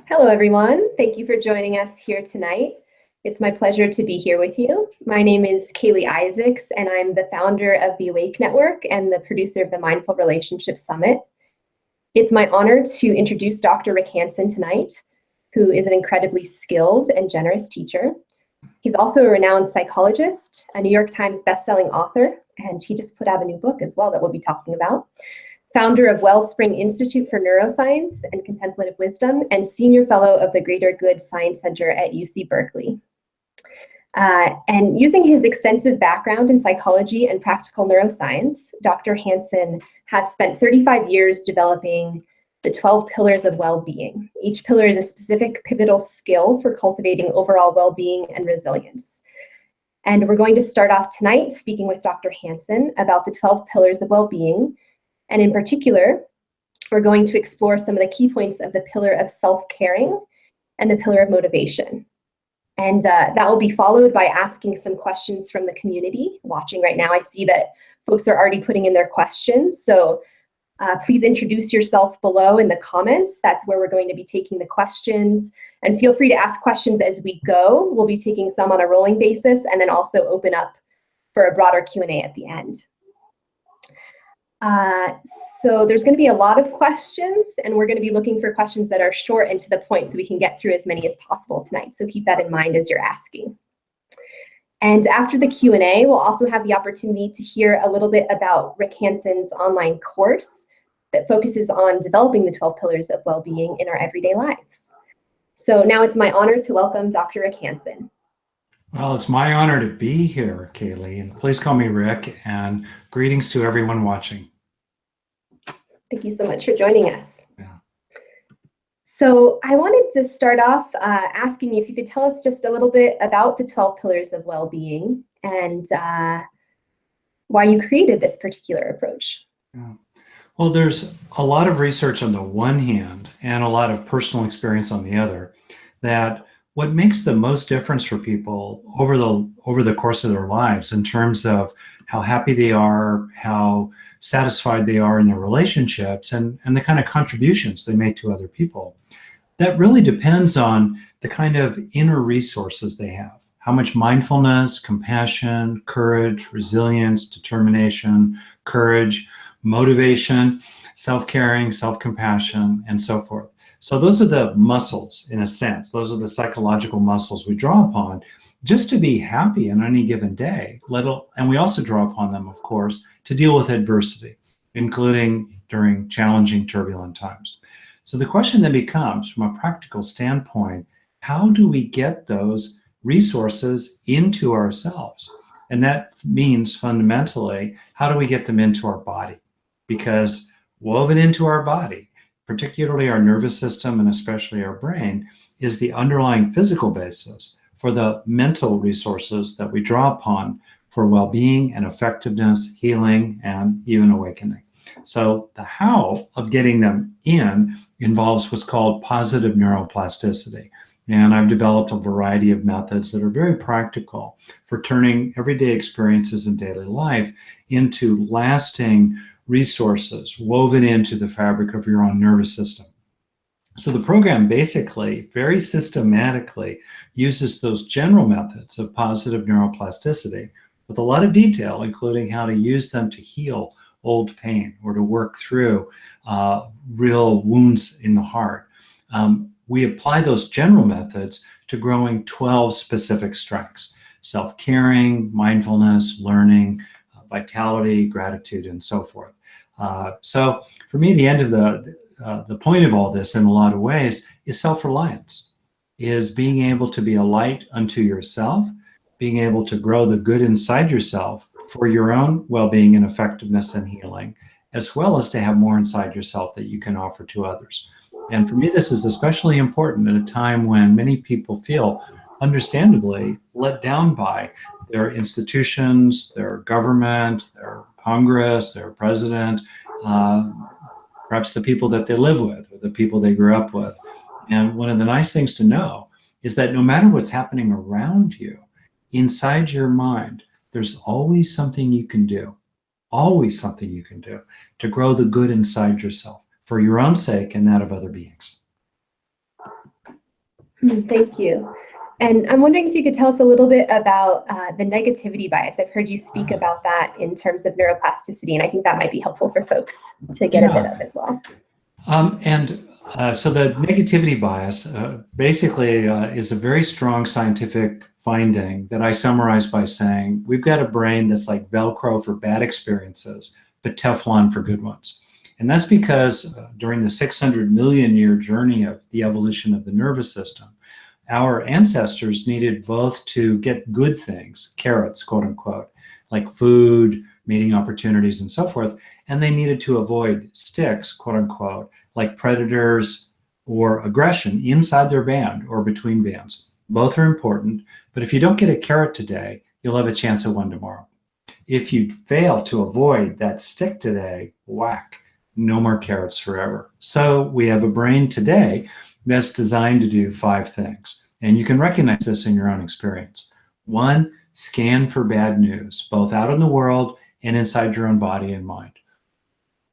Hello, everyone. Thank you for joining us here tonight. It's my pleasure to be here with you. My name is Kaylee Isaacs, and I'm the founder of the Awake Network and the producer of the Mindful Relationships Summit. It's my honor to introduce Dr. Rick Hanson tonight, who is an incredibly skilled and generous teacher. He's also a renowned psychologist, a New York Times bestselling author, and he just put out a new book as well that we'll be talking about. Founder of Wellspring Institute for Neuroscience and Contemplative Wisdom, and Senior Fellow of the Greater Good Science Center at UC Berkeley. And using his extensive background in psychology and practical neuroscience, Dr. Hanson has spent 35 years developing the 12 pillars of well-being. Each pillar is a specific pivotal skill for cultivating overall well-being and resilience. And we're going to start off tonight speaking with Dr. Hanson about the 12 pillars of well-being. And in particular, we're going to explore some of the key points of the pillar of self-caring and the pillar of motivation. And that will be followed by asking some questions from the community watching right now. I see that folks are already putting in their questions. So please introduce yourself below in the comments. That's where we're going to be taking the questions. And feel free to ask questions as we go. We'll be taking some on a rolling basis and then also open up for a broader Q&A at the end. So there's going to be a lot of questions, and we're going to be looking for questions that are short and to the point so we can get through as many as possible tonight. So keep that in mind as you're asking. And after the Q&A, we'll also have the opportunity to hear a little bit about Rick Hanson's online course that focuses on developing the 12 pillars of well-being in our everyday lives. So now it's my honor to welcome Dr. Rick Hanson. Well, it's my honor to be here, Kaylee, and please call me Rick, and greetings to everyone watching. Thank you so much for joining us. Yeah. So I wanted to start off asking you if you could tell us just a little bit about the 12 pillars of well-being and why you created this particular approach. Yeah. Well, there's a lot of research on the one hand and a lot of personal experience on the other that what makes the most difference for people over the course of their lives in terms of how happy they are, how satisfied they are in their relationships, and the kind of contributions they make to other people, that really depends on the kind of inner resources they have. How much mindfulness, compassion, courage, resilience, determination, courage, motivation, self-caring, self-compassion, and so forth. So those are the muscles, in a sense. Those are the psychological muscles we draw upon just to be happy on any given day. And we also draw upon them, of course, to deal with adversity, including during challenging, turbulent times. So the question then becomes, from a practical standpoint, how do we get those resources into ourselves? And that means fundamentally, how do we get them into our body? Because woven into our body, particularly our nervous system and especially our brain, is the underlying physical basis for the mental resources that we draw upon for well-being and effectiveness, healing, and even awakening. So the how of getting them in involves what's called positive neuroplasticity. And I've developed a variety of methods that are very practical for turning everyday experiences in daily life into lasting resources woven into the fabric of your own nervous system. So the program basically, very systematically, uses those general methods of positive neuroplasticity with a lot of detail, including how to use them to heal old pain or to work through real wounds in the heart. We apply those general methods to growing 12 specific strengths: self-caring, mindfulness, learning, vitality, gratitude, and so forth. So for me, the end of the point of all this in a lot of ways is self-reliance, is being able to be a light unto yourself, being able to grow the good inside yourself for your own well-being and effectiveness and healing, as well as to have more inside yourself that you can offer to others. And for me, this is especially important at a time when many people feel, understandably, let down by their institutions, their government, their Congress, their president, perhaps the people that they live with or the people they grew up with. And one of the nice things to know is that no matter what's happening around you, inside your mind, there's always something you can do, to grow the good inside yourself for your own sake and that of other beings. Thank you. And I'm wondering if you could tell us a little bit about the negativity bias. I've heard you speak about that in terms of neuroplasticity, and I think that might be helpful for folks to get a bit of as well. So the negativity bias basically is a very strong scientific finding that I summarize by saying we've got a brain that's like Velcro for bad experiences, but Teflon for good ones. And that's because during the 600 million year journey of the evolution of the nervous system, our ancestors needed both to get good things, carrots, quote unquote, like food, mating opportunities, and so forth, and they needed to avoid sticks, quote unquote, like predators or aggression inside their band or between bands. Both are important, but if you don't get a carrot today, you'll have a chance at one tomorrow. If you fail to avoid that stick today, whack, no more carrots forever. So we have a brain today that's designed to do 5 things. And you can recognize this in your own experience. 1, scan for bad news, both out in the world and inside your own body and mind.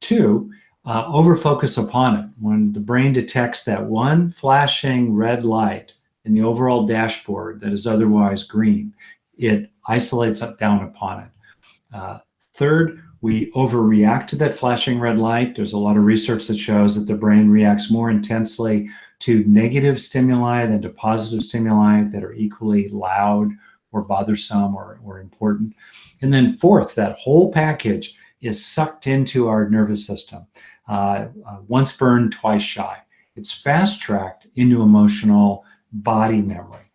2, over-focus upon it. When the brain detects that one flashing red light in the overall dashboard that is otherwise green, it isolates down upon it. 3rd, we overreact to that flashing red light. There's a lot of research that shows that the brain reacts more intensely to negative stimuli than to positive stimuli that are equally loud or bothersome or important. And then 4th, that whole package is sucked into our nervous system. Once burned, twice shy. It's fast-tracked into emotional body memory.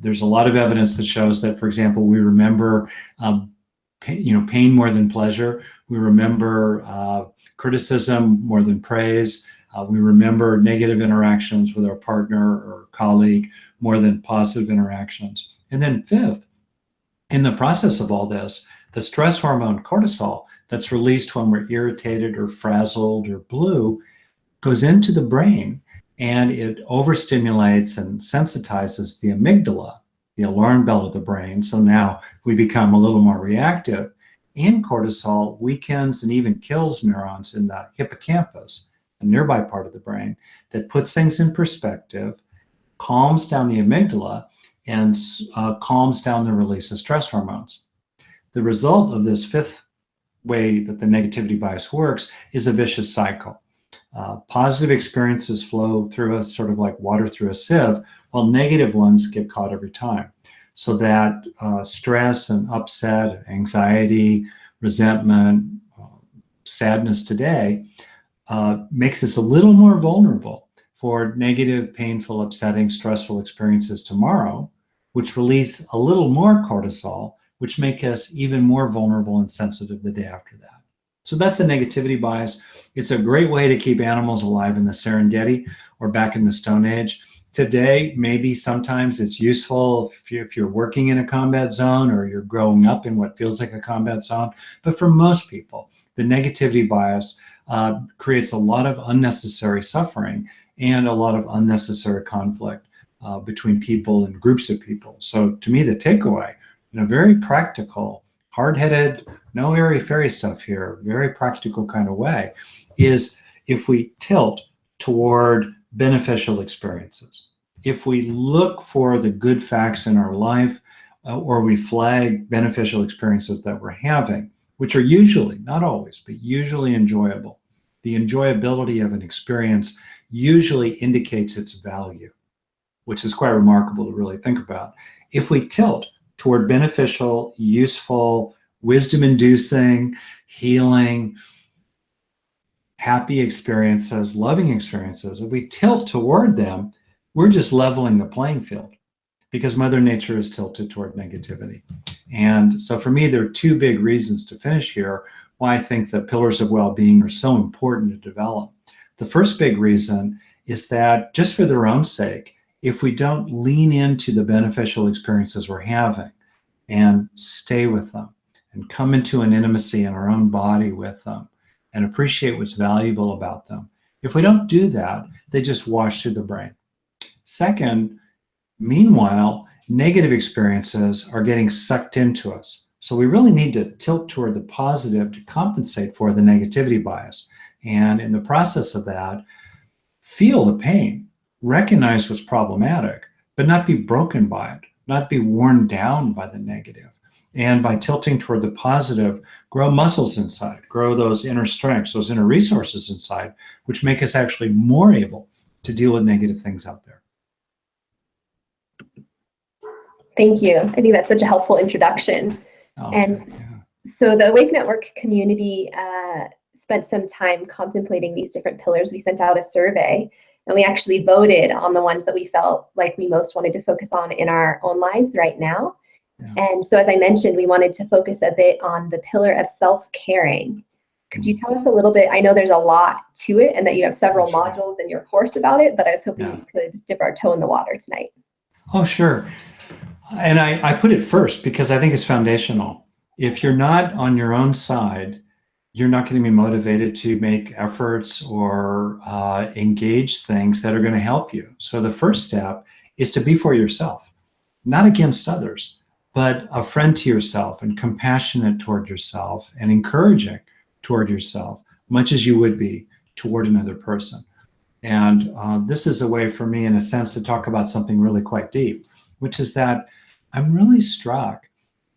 There's a lot of evidence that shows that, for example, we remember pain more than pleasure. We remember criticism more than praise. We remember negative interactions with our partner or colleague more than positive interactions. And then 5th, in the process of all this, the stress hormone cortisol that's released when we're irritated or frazzled or blue goes into the brain, and it overstimulates and sensitizes the amygdala, the alarm bell of the brain. So now we become a little more reactive. And cortisol weakens and even kills neurons in the hippocampus, a nearby part of the brain, that puts things in perspective, calms down the amygdala, and calms down the release of stress hormones. The result of this 5th way that the negativity bias works is a vicious cycle. Positive experiences flow through us sort of like water through a sieve, while negative ones get caught every time. So that stress and upset, anxiety, resentment, sadness today makes us a little more vulnerable for negative, painful, upsetting, stressful experiences tomorrow, which release a little more cortisol, which make us even more vulnerable and sensitive the day after that. So that's the negativity bias. It's a great way to keep animals alive in the Serengeti or back in the Stone Age. Today, maybe sometimes it's useful if you're working in a combat zone or you're growing up in what feels like a combat zone. But for most people, the negativity bias creates a lot of unnecessary suffering and a lot of unnecessary conflict between people and groups of people. So to me, the takeaway, in a very practical, hard-headed, no airy-fairy stuff here, very practical kind of way, is if we tilt toward beneficial experiences, if we look for the good facts in our life, or we flag beneficial experiences that we're having, which are usually, not always, but usually enjoyable. The enjoyability of an experience usually indicates its value, which is quite remarkable to really think about. If we tilt toward beneficial, useful, wisdom-inducing, healing, happy experiences, loving experiences, if we tilt toward them, we're just leveling the playing field because Mother Nature is tilted toward negativity. And so for me, there are 2 big reasons to finish here why I think the pillars of well-being are so important to develop. The first big reason is that just for their own sake, if we don't lean into the beneficial experiences we're having and stay with them and come into an intimacy in our own body with them and appreciate what's valuable about them, if we don't do that, they just wash through the brain. Second, meanwhile, negative experiences are getting sucked into us. So we really need to tilt toward the positive to compensate for the negativity bias. And in the process of that, feel the pain recognize what's problematic, but not be broken by it, not be worn down by the negative. And by tilting toward the positive, grow muscles inside, grow those inner strengths, those inner resources inside, which make us actually more able to deal with negative things out there. Thank you. I think that's such a helpful introduction. Okay, and yeah. so the Awake Network community spent some time contemplating these different pillars. We sent out a survey, and we actually voted on the ones that we felt like we most wanted to focus on in our own lives right now. Yeah. And so, as I mentioned, we wanted to focus a bit on the pillar of self-caring. Could you tell us a little bit? I know there's a lot to it and that you have several modules in your course about it, but I was hoping we could dip our toe in the water tonight. Oh, sure. And I put it first because I think it's foundational. If you're not on your own side, you're not going to be motivated to make efforts or engage things that are going to help you. So the first step is to be for yourself, not against others, but a friend to yourself and compassionate toward yourself and encouraging toward yourself, much as you would be toward another person. And this is a way for me, in a sense, to talk about something really quite deep, which is that I'm really struck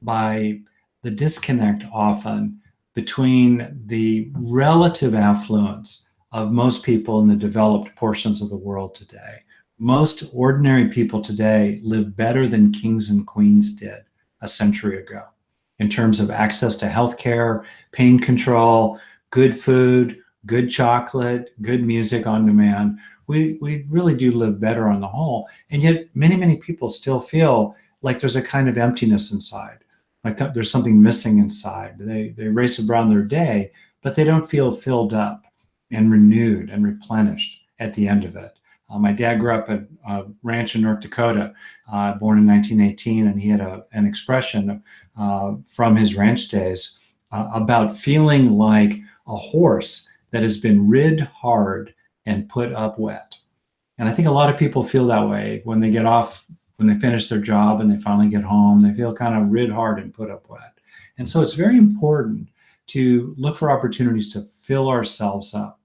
by the disconnect often between the relative affluence of most people in the developed portions of the world today. Most ordinary people today live better than kings and queens did a century ago in terms of access to healthcare, pain control, good food, good chocolate, good music on demand. We really do live better on the whole. And yet many people still feel like there's a kind of emptiness inside, like there's something missing inside. They race around their day, but they don't feel filled up and renewed and replenished at the end of it. My dad grew up at a ranch in North Dakota, born in 1918, and he had an expression from his ranch days about feeling like a horse that has been rid hard and put up wet. And I think a lot of people feel that way when they get off, when they finish their job and they finally get home, they feel kind of rid hard and put up wet. And so it's very important to look for opportunities to fill ourselves up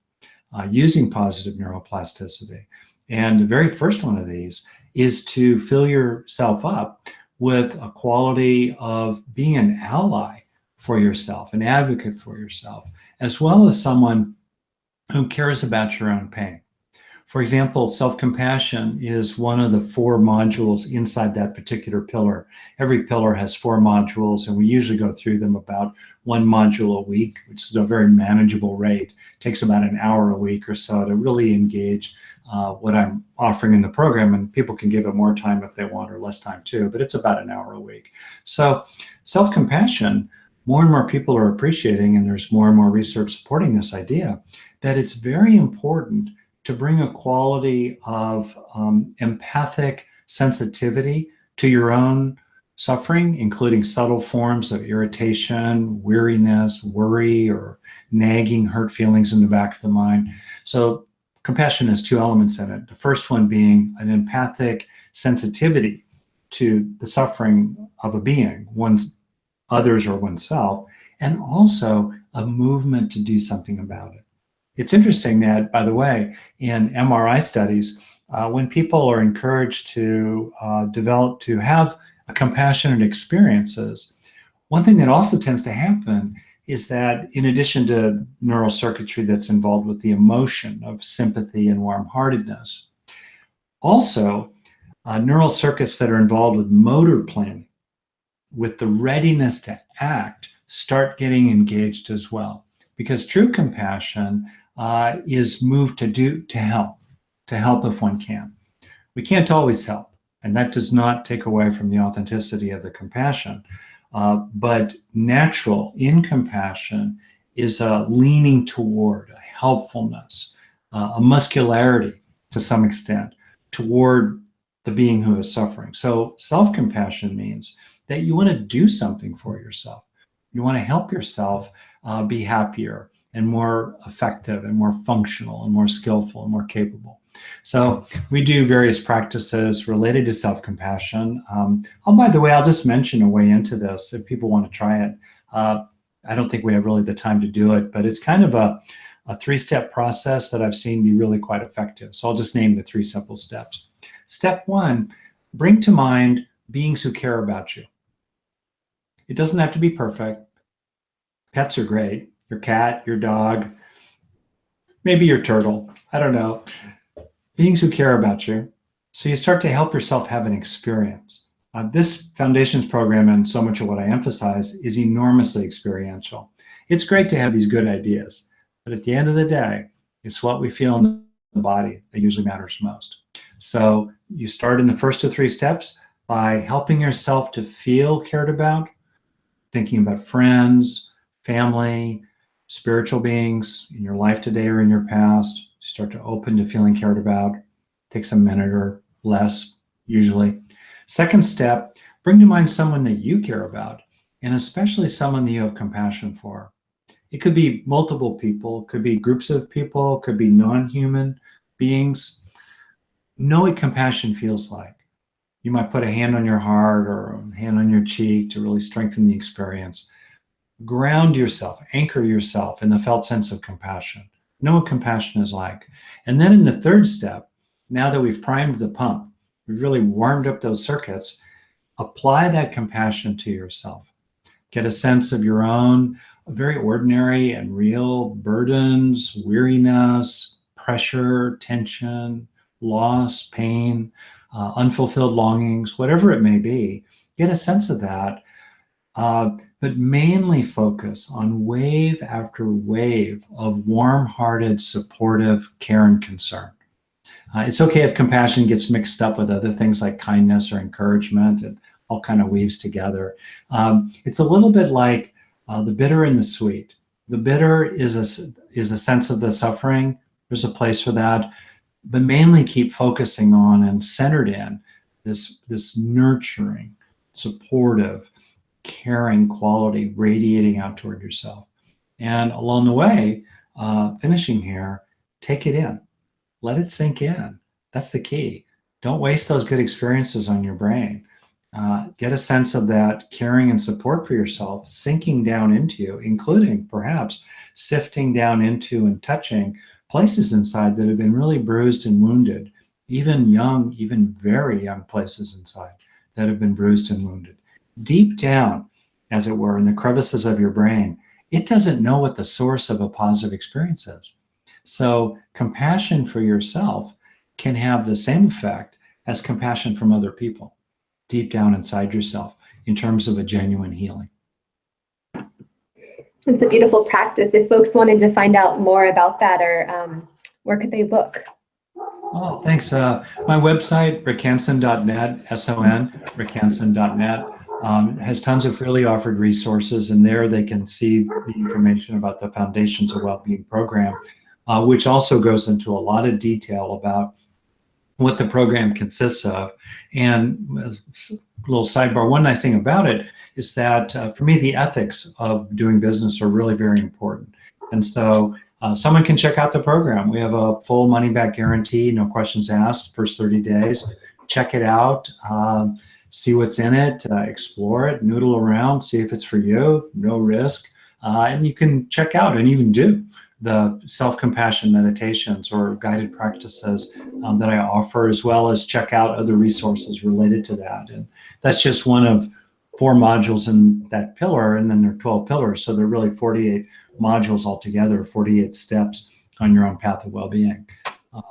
using positive neuroplasticity. And the very first one of these is to fill yourself up with a quality of being an ally for yourself, an advocate for yourself, as well as someone who cares about your own pain. For example, self-compassion is one of the 4 modules inside that particular pillar. Every pillar has 4 modules, and we usually go through them about 1 module a week, which is a very manageable rate. It takes about an hour a week or so to really engage what I'm offering in the program, and people can give it more time if they want or less time too, but it's about an hour a week. So self-compassion, more and more people are appreciating, and there's more and more research supporting this idea, that it's very important to bring a quality of empathic sensitivity to your own suffering, including subtle forms of irritation, weariness, worry, or nagging hurt feelings in the back of the mind. So compassion has 2 elements in it. The first one being an empathic sensitivity to the suffering of a being, others or oneself, and also a movement to do something about it. It's interesting that, by the way, in MRI studies, when people are encouraged to have compassionate experiences, one thing that also tends to happen is that, in addition to neural circuitry that's involved with the emotion of sympathy and warm-heartedness, also neural circuits that are involved with motor planning, with the readiness to act, start getting engaged as well. Because true compassion is moved to help if one can. We can't always help, and that does not take away from the authenticity of the compassion. But natural in compassion is a leaning toward, a helpfulness, a muscularity to some extent toward the being who is suffering. So self-compassion means that you want to do something for yourself. You want to help yourself be happier and more effective and more functional and more skillful and more capable. So we do various practices related to self-compassion. By the way, I'll just mention a way into this if people want to try it. I don't think we have really the time to do it, but it's kind of a 3-step process that I've seen be really quite effective. So I'll just name the 3 simple steps. Step 1, bring to mind beings who care about you. It doesn't have to be perfect. Pets are great. Your cat, your dog, maybe your turtle, I don't know. Beings who care about you. So you start to help yourself have an experience. This Foundations program, and so much of what I emphasize, is enormously experiential. It's great to have these good ideas, but at the end of the day, it's what we feel in the body that usually matters most. So you start in the first of 3 steps by helping yourself to feel cared about, thinking about friends, family, spiritual beings in your life today or in your past. You start to open to feeling cared about. Takes a minute or less, usually. Second step, bring to mind someone that you care about, and especially someone that you have compassion for. It could be multiple people, could be groups of people, could be non-human beings. Know what compassion feels like. You might put a hand on your heart or a hand on your cheek to really strengthen the experience. Ground yourself, anchor yourself in the felt sense of compassion. Know what compassion is like. And then in the third step, now that we've primed the pump, we've really warmed up those circuits, apply that compassion to yourself. Get a sense of your own very ordinary and real burdens, weariness, pressure, tension, loss, pain, unfulfilled longings, whatever it may be. Get a sense of that, but mainly focus on wave after wave of warm-hearted, supportive care and concern. It's okay if compassion gets mixed up with other things like kindness or encouragement. It all kind of weaves together. It's a little bit like the bitter and the sweet. The bitter is a sense of the suffering. There's a place for that, but mainly keep focusing on and centered in this nurturing, supportive, caring quality radiating out toward yourself. And along the way, finishing here, take it in. Let it sink in. That's the key. Don't waste those good experiences on your brain. Get a sense of that caring and support for yourself sinking down into you, including perhaps sifting down into and touching places inside that have been really bruised and wounded, even young, even very young places inside that have been bruised and wounded. Deep down, as it were, in the crevices of your brain, it doesn't know what the source of a positive experience is. So compassion for yourself can have the same effect as compassion from other people deep down inside yourself in terms of a genuine healing. It's a beautiful practice. If folks wanted to find out more about that, or where could they look? Oh, thanks. My website, rickhanson.net, rickhanson.net, has tons of freely offered resources, and there they can see the information about the Foundations of Wellbeing program, which also goes into a lot of detail about what the program consists of. And a little sidebar, one nice thing about it is that for me, the ethics of doing business are really very important. And so someone can check out the program. We have a full money back guarantee, no questions asked, first 30 days. Check it out, see what's in it, explore it, noodle around, see if it's for you, no risk. And you can check out and even do the self-compassion meditations or guided practices that I offer, as well as check out other resources related to that. And that's just one of 4 modules in that pillar, and then there are 12 pillars. So there are really 48 modules altogether, 48 steps on your own path of well-being.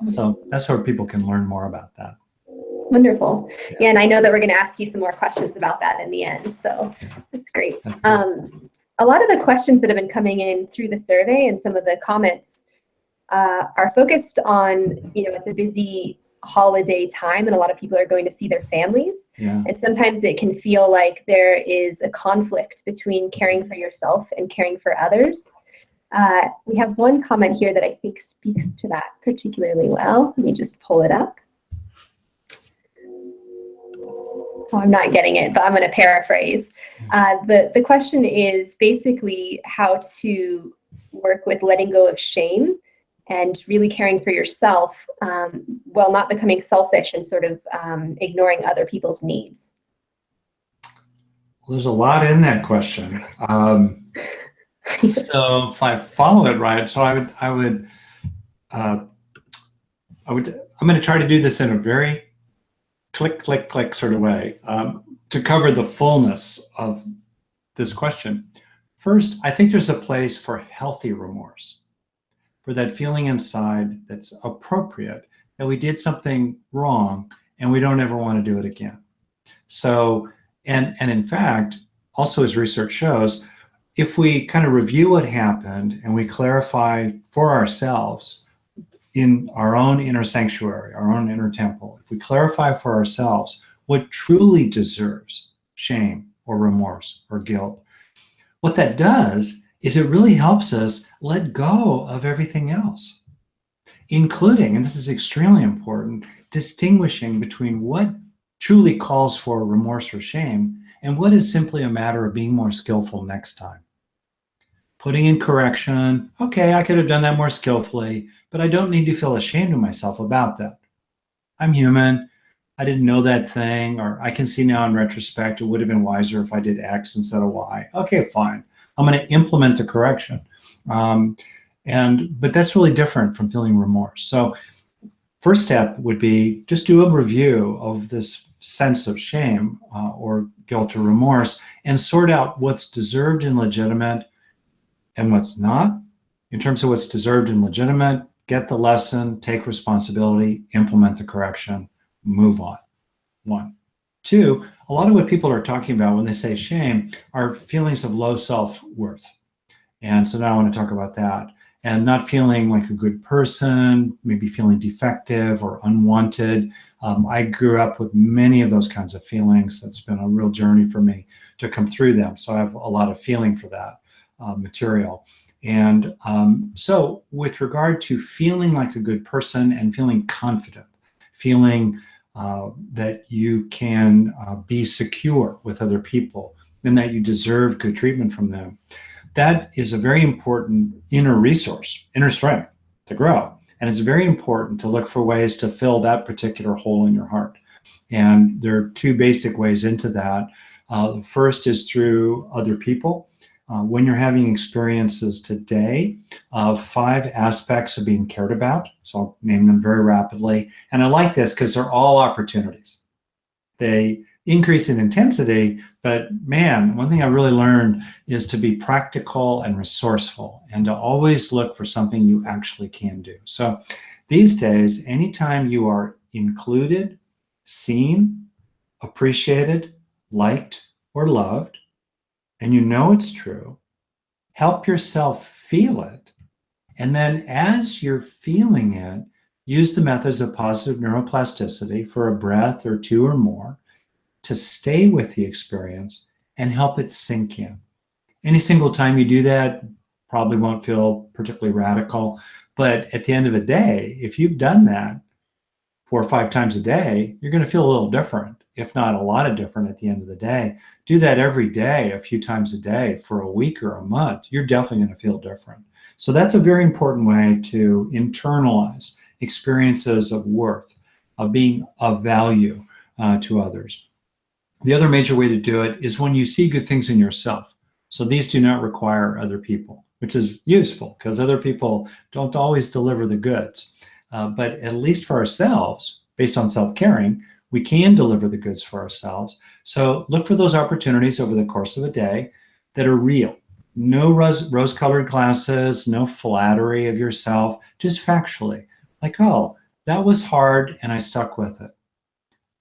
So that's where people can learn more about that. Wonderful. Yeah, and I know that we're going to ask you some more questions about that in the end. So that's great. A lot of the questions that have been coming in through the survey and some of the comments are focused on, it's a busy holiday time and a lot of people are going to see their families. Yeah. And sometimes it can feel like there is a conflict between caring for yourself and caring for others. We have one comment here that I think speaks to that particularly well. Let me just pull it up. Oh, I'm not getting it, but I'm going to paraphrase. The question is basically how to work with letting go of shame and really caring for yourself while not becoming selfish and sort of ignoring other people's needs. Well, there's a lot in that question. So if I follow it right, so uh, I'm going to try to do this in a very click, click, click sort of way to cover the fullness of this question. First, I think there's a place for healthy remorse, for that feeling inside that's appropriate, that we did something wrong and we don't ever want to do it again. So, and in fact, also as research shows, if we kind of review what happened and we clarify for ourselves in our own inner sanctuary, our own inner temple, if we clarify for ourselves what truly deserves shame or remorse or guilt, what that does is it really helps us let go of everything else, including, and this is extremely important, distinguishing between what truly calls for remorse or shame and what is simply a matter of being more skillful next time. Putting in correction, okay, I could have done that more skillfully, but I don't need to feel ashamed of myself about that. I'm human. I didn't know that thing, or I can see now in retrospect, it would have been wiser if I did X instead of Y. Okay, fine. I'm going to implement the correction. But that's really different from feeling remorse. So first step would be just do a review of this sense of shame or guilt or remorse and sort out what's deserved and legitimate and what's not. In terms of what's deserved and legitimate, get the lesson, take responsibility, implement the correction, move on. One. Two, a lot of what people are talking about when they say shame are feelings of low self-worth. And so now I want to talk about that. And not feeling like a good person, maybe feeling defective or unwanted. I grew up with many of those kinds of feelings. That's been a real journey for me to come through them. So I have a lot of feeling for that material. And so with regard to feeling like a good person and feeling confident, feeling that you can be secure with other people and that you deserve good treatment from them, that is a very important inner resource, inner strength to grow. And it's very important to look for ways to fill that particular hole in your heart. And there are two basic ways into that. The first is through other people. When you're having experiences today of 5 aspects of being cared about, so I'll name them very rapidly. And I like this because they're all opportunities. They increase in intensity, but man, one thing I really learned is to be practical and resourceful and to always look for something you actually can do. So these days, anytime you are included, seen, appreciated, liked, or loved, and you know it's true, help yourself feel it. And then as you're feeling it, use the methods of positive neuroplasticity for a breath or 2 or more to stay with the experience and help it sink in. Any single time you do that probably won't feel particularly radical, but at the end of the day, if you've done that 4 or 5 times a day, you're going to feel a little different, if not a lot of different at the end of the day. Do that every day, a few times a day for a week or a month, you're definitely going to feel different. So that's a very important way to internalize experiences of worth, of being of value to others. The other major way to do it is when you see good things in yourself. So these do not require other people, which is useful because other people don't always deliver the goods. But at least for ourselves, based on self-caring, we can deliver the goods for ourselves. So look for those opportunities over the course of a day that are real. No rose-colored glasses, no flattery of yourself, just factually. Like, oh, that was hard and I stuck with it.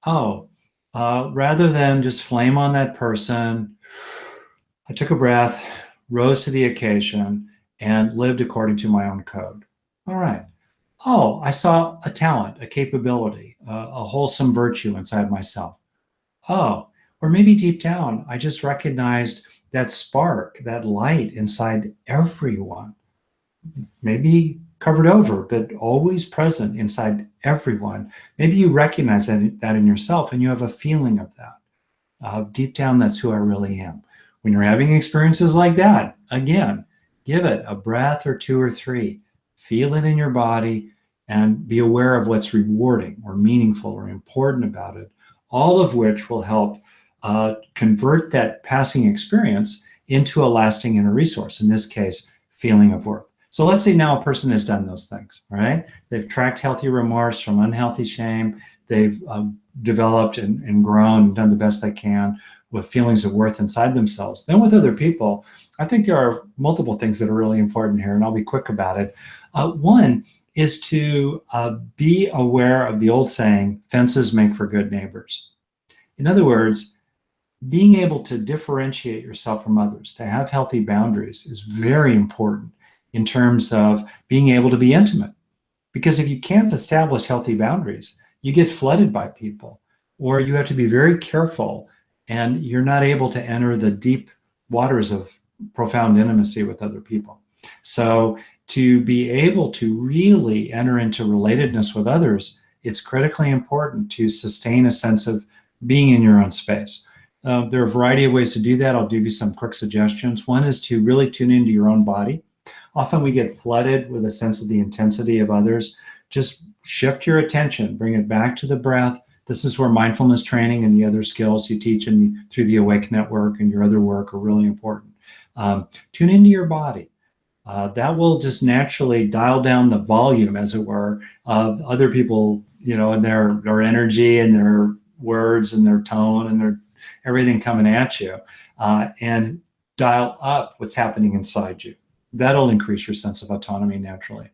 Oh, rather than just flame on that person, I took a breath, rose to the occasion, and lived according to my own code. All right. Oh, I saw a talent, a capability, a wholesome virtue inside myself. Oh, or maybe deep down, I just recognized that spark, that light inside everyone. Maybe covered over, but always present inside everyone. Maybe you recognize that in yourself and you have a feeling of that. Deep down, that's who I really am. When you're having experiences like that, again, give it a breath or 2 or 3. Feel it in your body and be aware of what's rewarding or meaningful or important about it, all of which will help convert that passing experience into a lasting inner resource, in this case, feeling of worth. So let's say now a person has done those things, all right? They've tracked healthy remorse from unhealthy shame. They've developed and grown and done the best they can with feelings of worth inside themselves. Then with other people, I think there are multiple things that are really important here, and I'll be quick about it. One is to be aware of the old saying, fences make for good neighbors. In other words, being able to differentiate yourself from others, to have healthy boundaries, is very important in terms of being able to be intimate. Because if you can't establish healthy boundaries, you get flooded by people, or you have to be very careful and you're not able to enter the deep waters of profound intimacy with other people. So to be able to really enter into relatedness with others, it's critically important to sustain a sense of being in your own space. There are a variety of ways to do that. I'll give you some quick suggestions. One is to really tune into your own body. Often we get flooded with a sense of the intensity of others. Just shift your attention, bring it back to the breath. This is where mindfulness training and the other skills you teach through the Awake Network and your other work are really important. Tune into your body. That will just naturally dial down the volume, as it were, of other people, and their energy and their words and their tone and their everything coming at you, and dial up what's happening inside you. That'll increase your sense of autonomy naturally.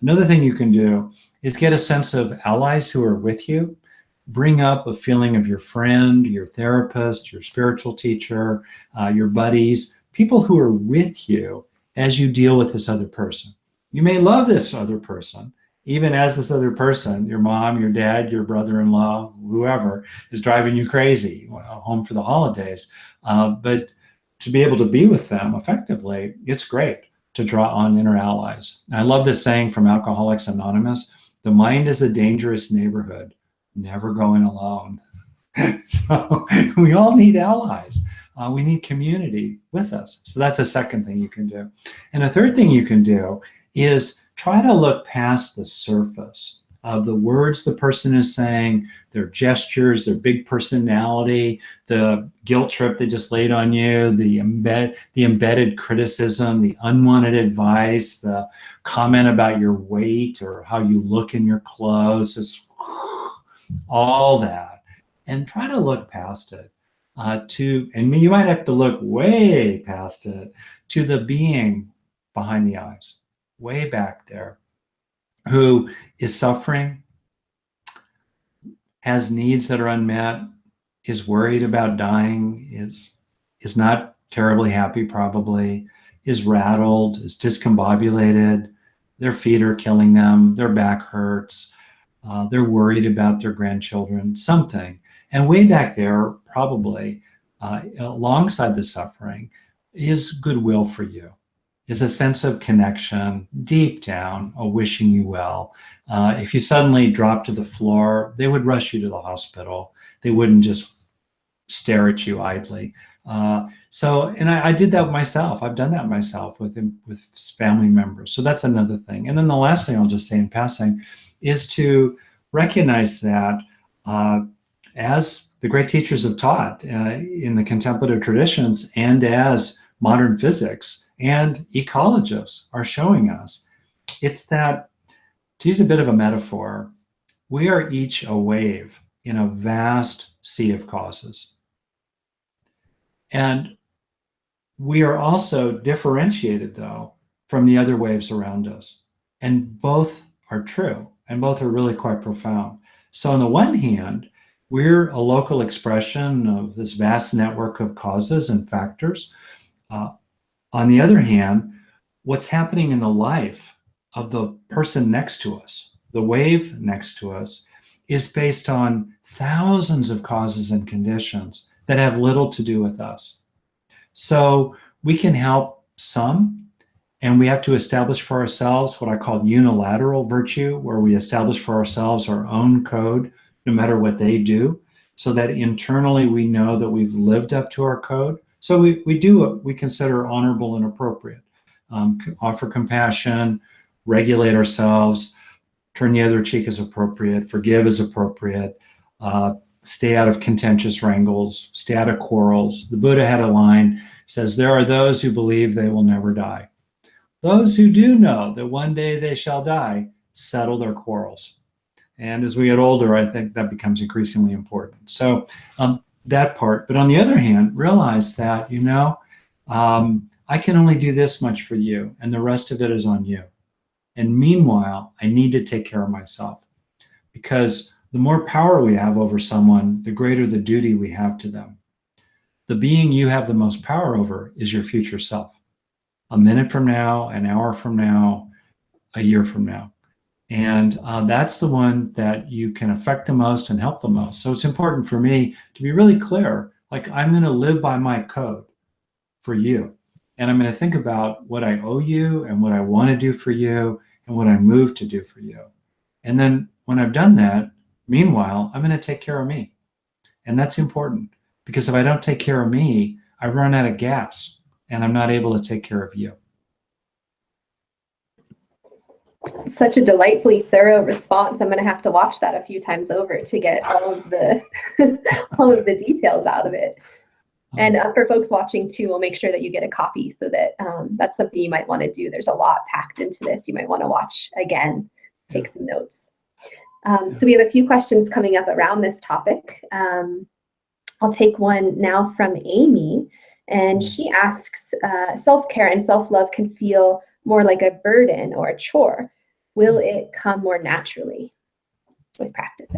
Another thing you can do is get a sense of allies who are with you. Bring up a feeling of your friend, your therapist, your spiritual teacher, your buddies, people who are with you as you deal with this other person. You may love this other person, even as this other person, your mom, your dad, your brother-in-law, whoever, is driving you crazy home for the holidays. But to be able to be with them effectively, it's great to draw on inner allies. I love this saying from Alcoholics Anonymous: the mind is a dangerous neighborhood, never going alone. So we all need allies. We need community with us. So that's the second thing you can do. And a third thing you can do is try to look past the surface of the words the person is saying, their gestures, their big personality, the guilt trip they just laid on you, the embedded criticism, the unwanted advice, the comment about your weight or how you look in your clothes, just all that. And try to look past it and you might have to look way past it, to the being behind the eyes, way back there, who is suffering, has needs that are unmet, is worried about dying, is not terribly happy probably, is rattled, is discombobulated, their feet are killing them, their back hurts, they're worried about their grandchildren, something. And way back there, probably, alongside the suffering, is goodwill for you, is a sense of connection, deep down, a wishing you well. If you suddenly drop to the floor, they would rush you to the hospital. They wouldn't just stare at you idly. And I did that myself. I've done that myself with family members. So that's another thing. And then the last thing I'll just say in passing is to recognize that as the great teachers have taught in the contemplative traditions, and as modern physics and ecologists are showing us, it's that, to use a bit of a metaphor, we are each a wave in a vast sea of causes. And we are also differentiated, though, from the other waves around us. And both are true, and both are really quite profound. So on the one hand, we're a local expression of this vast network of causes and factors. On the other hand, what's happening in the life of the person next to us, the wave next to us, is based on thousands of causes and conditions that have little to do with us. So we can help some, and we have to establish for ourselves what I call unilateral virtue, where we establish for ourselves our own code, no matter what they do, so that internally we know that we've lived up to our code. So we do what we consider honorable and appropriate. Offer compassion, regulate ourselves, turn the other cheek as appropriate, forgive as appropriate, stay out of contentious wrangles, stay out of quarrels. The Buddha had a line, says, there are those who believe they will never die. Those who do know that one day they shall die, settle their quarrels. And as we get older, I think that becomes increasingly important. So that part. But on the other hand, realize that, I can only do this much for you, and the rest of it is on you. And meanwhile, I need to take care of myself, because the more power we have over someone, the greater the duty we have to them. The being you have the most power over is your future self. A minute from now, an hour from now, a year from now. And that's the one that you can affect the most and help the most. So it's important for me to be really clear, like, I'm going to live by my code for you. And I'm going to think about what I owe you and what I want to do for you and what I move to do for you. And then when I've done that, meanwhile, I'm going to take care of me. And that's important, because if I don't take care of me, I run out of gas and I'm not able to take care of you. Such a delightfully thorough response. I'm going to have to watch that a few times over to get all of the all of the details out of it. And for folks watching too, we'll make sure that you get a copy, so that that's something you might want to do. There's a lot packed into this. You might want to watch again, take some notes. So we have a few questions coming up around this topic. I'll take one now from Amy, and she asks, self-care and self-love can feel more like a burden or a chore. Will it come more naturally with practice?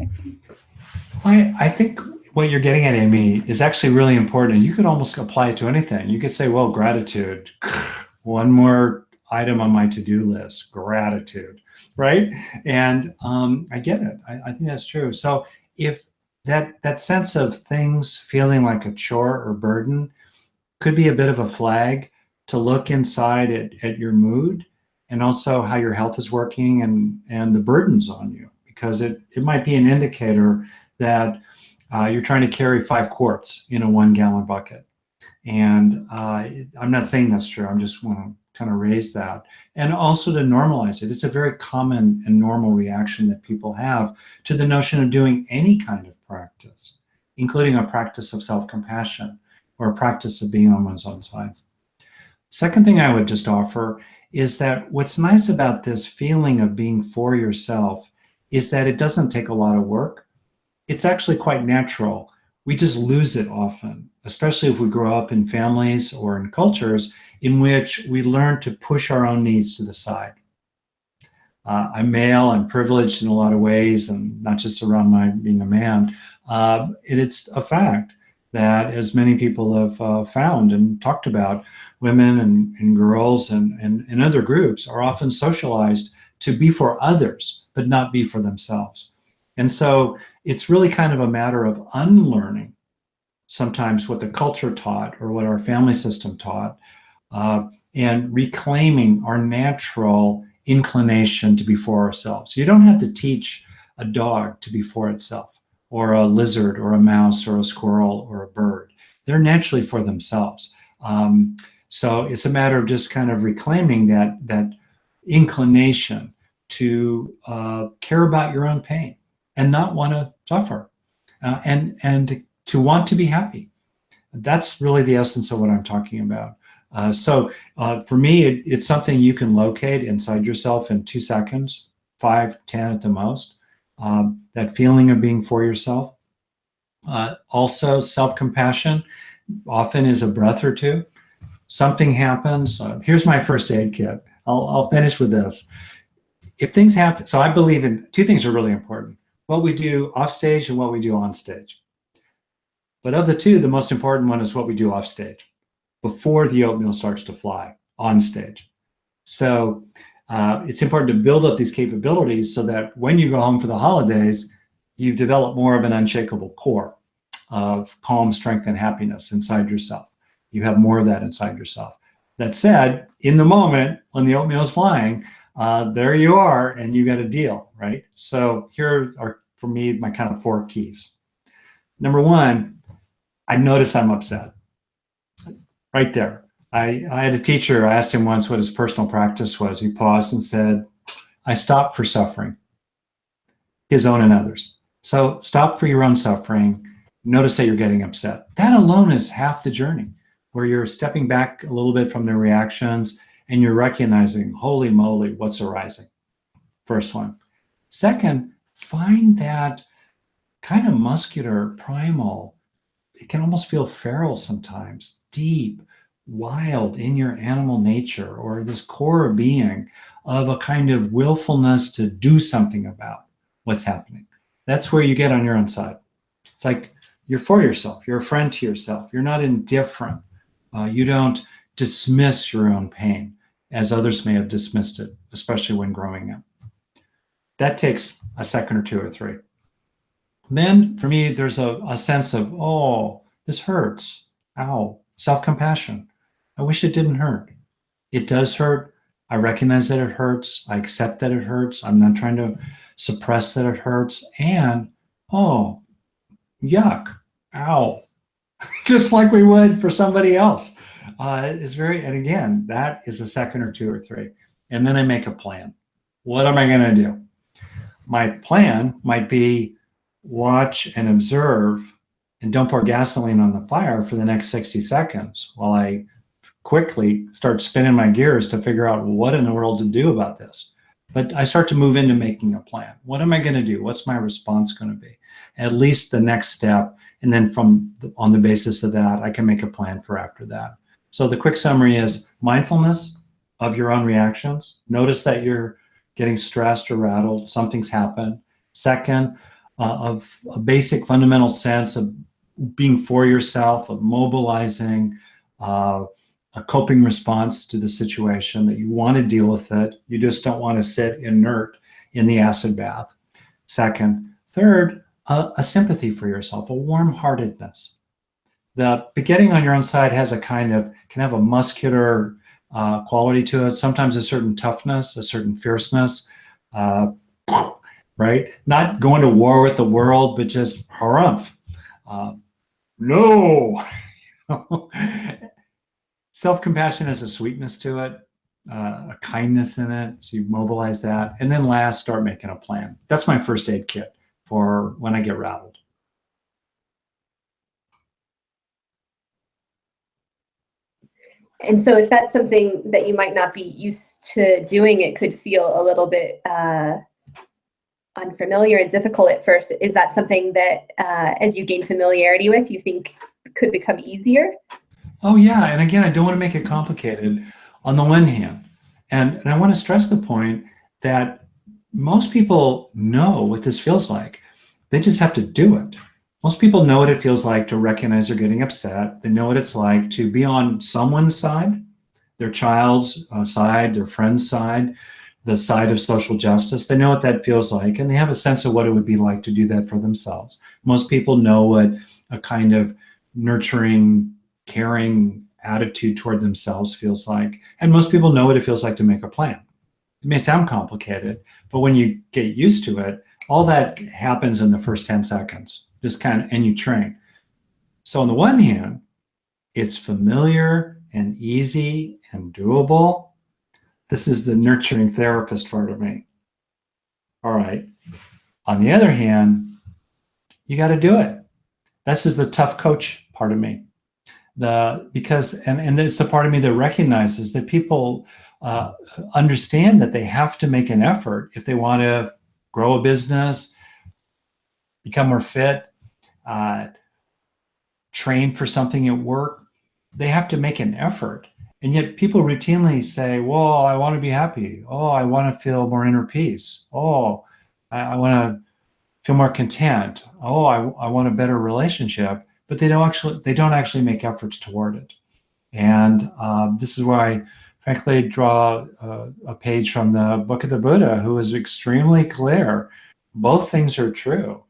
I think what you're getting at, Amy, is actually really important. You could almost apply it to anything. You could say, well, gratitude, one more item on my to-do list, gratitude, right? And I get it. I think that's true. So if that sense of things feeling like a chore or burden could be a bit of a flag to look inside at your mood, and also how your health is working and the burdens on you, because it might be an indicator that you're trying to carry 5 quarts in a 1-gallon bucket. And I'm not saying that's true. I'm just want to kind of raise that, and also to normalize it. It's a very common and normal reaction that people have to the notion of doing any kind of practice, including a practice of self-compassion or a practice of being on one's own side. Second thing I would just offer is that what's nice about this feeling of being for yourself is that it doesn't take a lot of work. It's actually quite natural. We just lose it often, especially if we grow up in families or in cultures in which we learn to push our own needs to the side. I'm male, I'm privileged in a lot of ways, and not just around my being a man. It's a fact that, as many people have found and talked about, women and girls and other groups are often socialized to be for others, but not be for themselves. And so it's really kind of a matter of unlearning sometimes what the culture taught or what our family system taught, and reclaiming our natural inclination to be for ourselves. You don't have to teach a dog to be for itself, or a lizard or a mouse or a squirrel or a bird. They're naturally for themselves. So it's a matter of just kind of reclaiming that inclination to care about your own pain and not want to suffer, and to want to be happy. That's really the essence of what I'm talking about. So for me, it's something you can locate inside yourself in 2 seconds, 5, 10 at the most. That feeling of being for yourself. Also, self-compassion often is a breath or two. Something happens. Here's my first aid kit. I'll finish with this. If things happen, so I believe in 2 things are really important: what we do off stage and what we do on stage. But of the 2, the most important one is what we do off stage, before the oatmeal starts to fly on stage. So it's important to build up these capabilities so that when you go home for the holidays, you've developed more of an unshakable core of calm, strength, and happiness inside yourself. You have more of that inside yourself. That said, in the moment when the oatmeal is flying, there you are, and you got a deal, right? So here are, for me, my kind of 4 keys. Number 1, I notice I'm upset. Right there. I had a teacher, I asked him once what his personal practice was. He paused and said, I stop for suffering, his own and others. So stop for your own suffering. Notice that you're getting upset. That alone is half the journey. where you're stepping back a little bit from the reactions and you're recognizing, holy moly, what's arising. First one. Second, find that kind of muscular, primal, it can almost feel feral sometimes, deep, wild in your animal nature, or this core being of a kind of willfulness to do something about what's happening. That's where you get on your own side. It's like you're for yourself. You're a friend to yourself. You're not indifferent. You don't dismiss your own pain as others may have dismissed it, especially when growing up. That takes a second or two or three. Then for me, there's a sense of, oh, this hurts. Ow. Self-compassion. I wish it didn't hurt. It does hurt. I recognize that it hurts. I accept that it hurts. I'm not trying to suppress that it hurts. And, oh, yuck. Ow. Just like we would for somebody else. It's very, and again, that is a second or two or three. And then I make a plan. What am I going to do? My plan might be watch and observe and don't pour gasoline on the fire for the next 60 seconds while I quickly start spinning my gears to figure out what in the world to do about this. But I start to move into making a plan. What am I going to do? What's my response going to be? At least the next step. And then on the basis of that, I can make a plan for after that. So the quick summary is mindfulness of your own reactions. Notice that you're getting stressed or rattled, something's happened. Second, of a basic fundamental sense of being for yourself, of mobilizing a coping response to the situation, that you want to deal with it. You just don't want to sit inert in the acid bath. Second. Third, a sympathy for yourself, a warm-heartedness. The getting on your own side has can have a muscular quality to it, sometimes a certain toughness, a certain fierceness, right? Not going to war with the world, but just harumph. No. Self-compassion has a sweetness to it, a kindness in it. So you mobilize that. And then last, start making a plan. That's my first aid kit for when I get rattled. And so if that's something that you might not be used to doing, it could feel a little bit unfamiliar and difficult at first. Is that something that as you gain familiarity with, you think could become easier? Oh yeah, and again, I don't want to make it complicated on the one hand. And I want to stress the point that most people know what this feels like. They just have to do it. Most people know what it feels like to recognize they're getting upset. They know what it's like to be on someone's side, their child's side, their friend's side, the side of social justice. They know what that feels like, and they have a sense of what it would be like to do that for themselves. Most people know what a kind of nurturing, caring attitude toward themselves feels like. And most people know what it feels like to make a plan. It may sound complicated, but when you get used to it, all that happens in the first 10 seconds, and you train. So on the one hand, it's familiar and easy and doable. This is the nurturing therapist part of me. All right. On the other hand, you got to do it. This is the tough coach part of me. Because it's the part of me that recognizes that people understand that they have to make an effort if they want to grow a business, become more fit, train for something at work. They have to make an effort. And yet people routinely say, well, I want to be happy. Oh, I want to feel more inner peace. Oh, I want to feel more content. Oh, I want a better relationship. But they don't actually make efforts toward it. And this is why I frankly draw a page from the Book of the Buddha, who is extremely clear. Both things are true.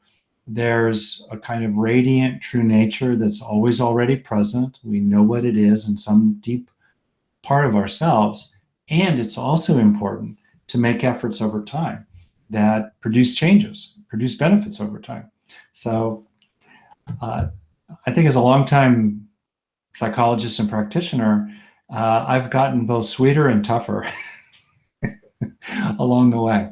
There's a kind of radiant true nature that's always already present. We know what it is in some deep part of ourselves. And it's also important to make efforts over time that produce changes, produce benefits over time. So I think as a longtime psychologist and practitioner, I've gotten both sweeter and tougher along the way.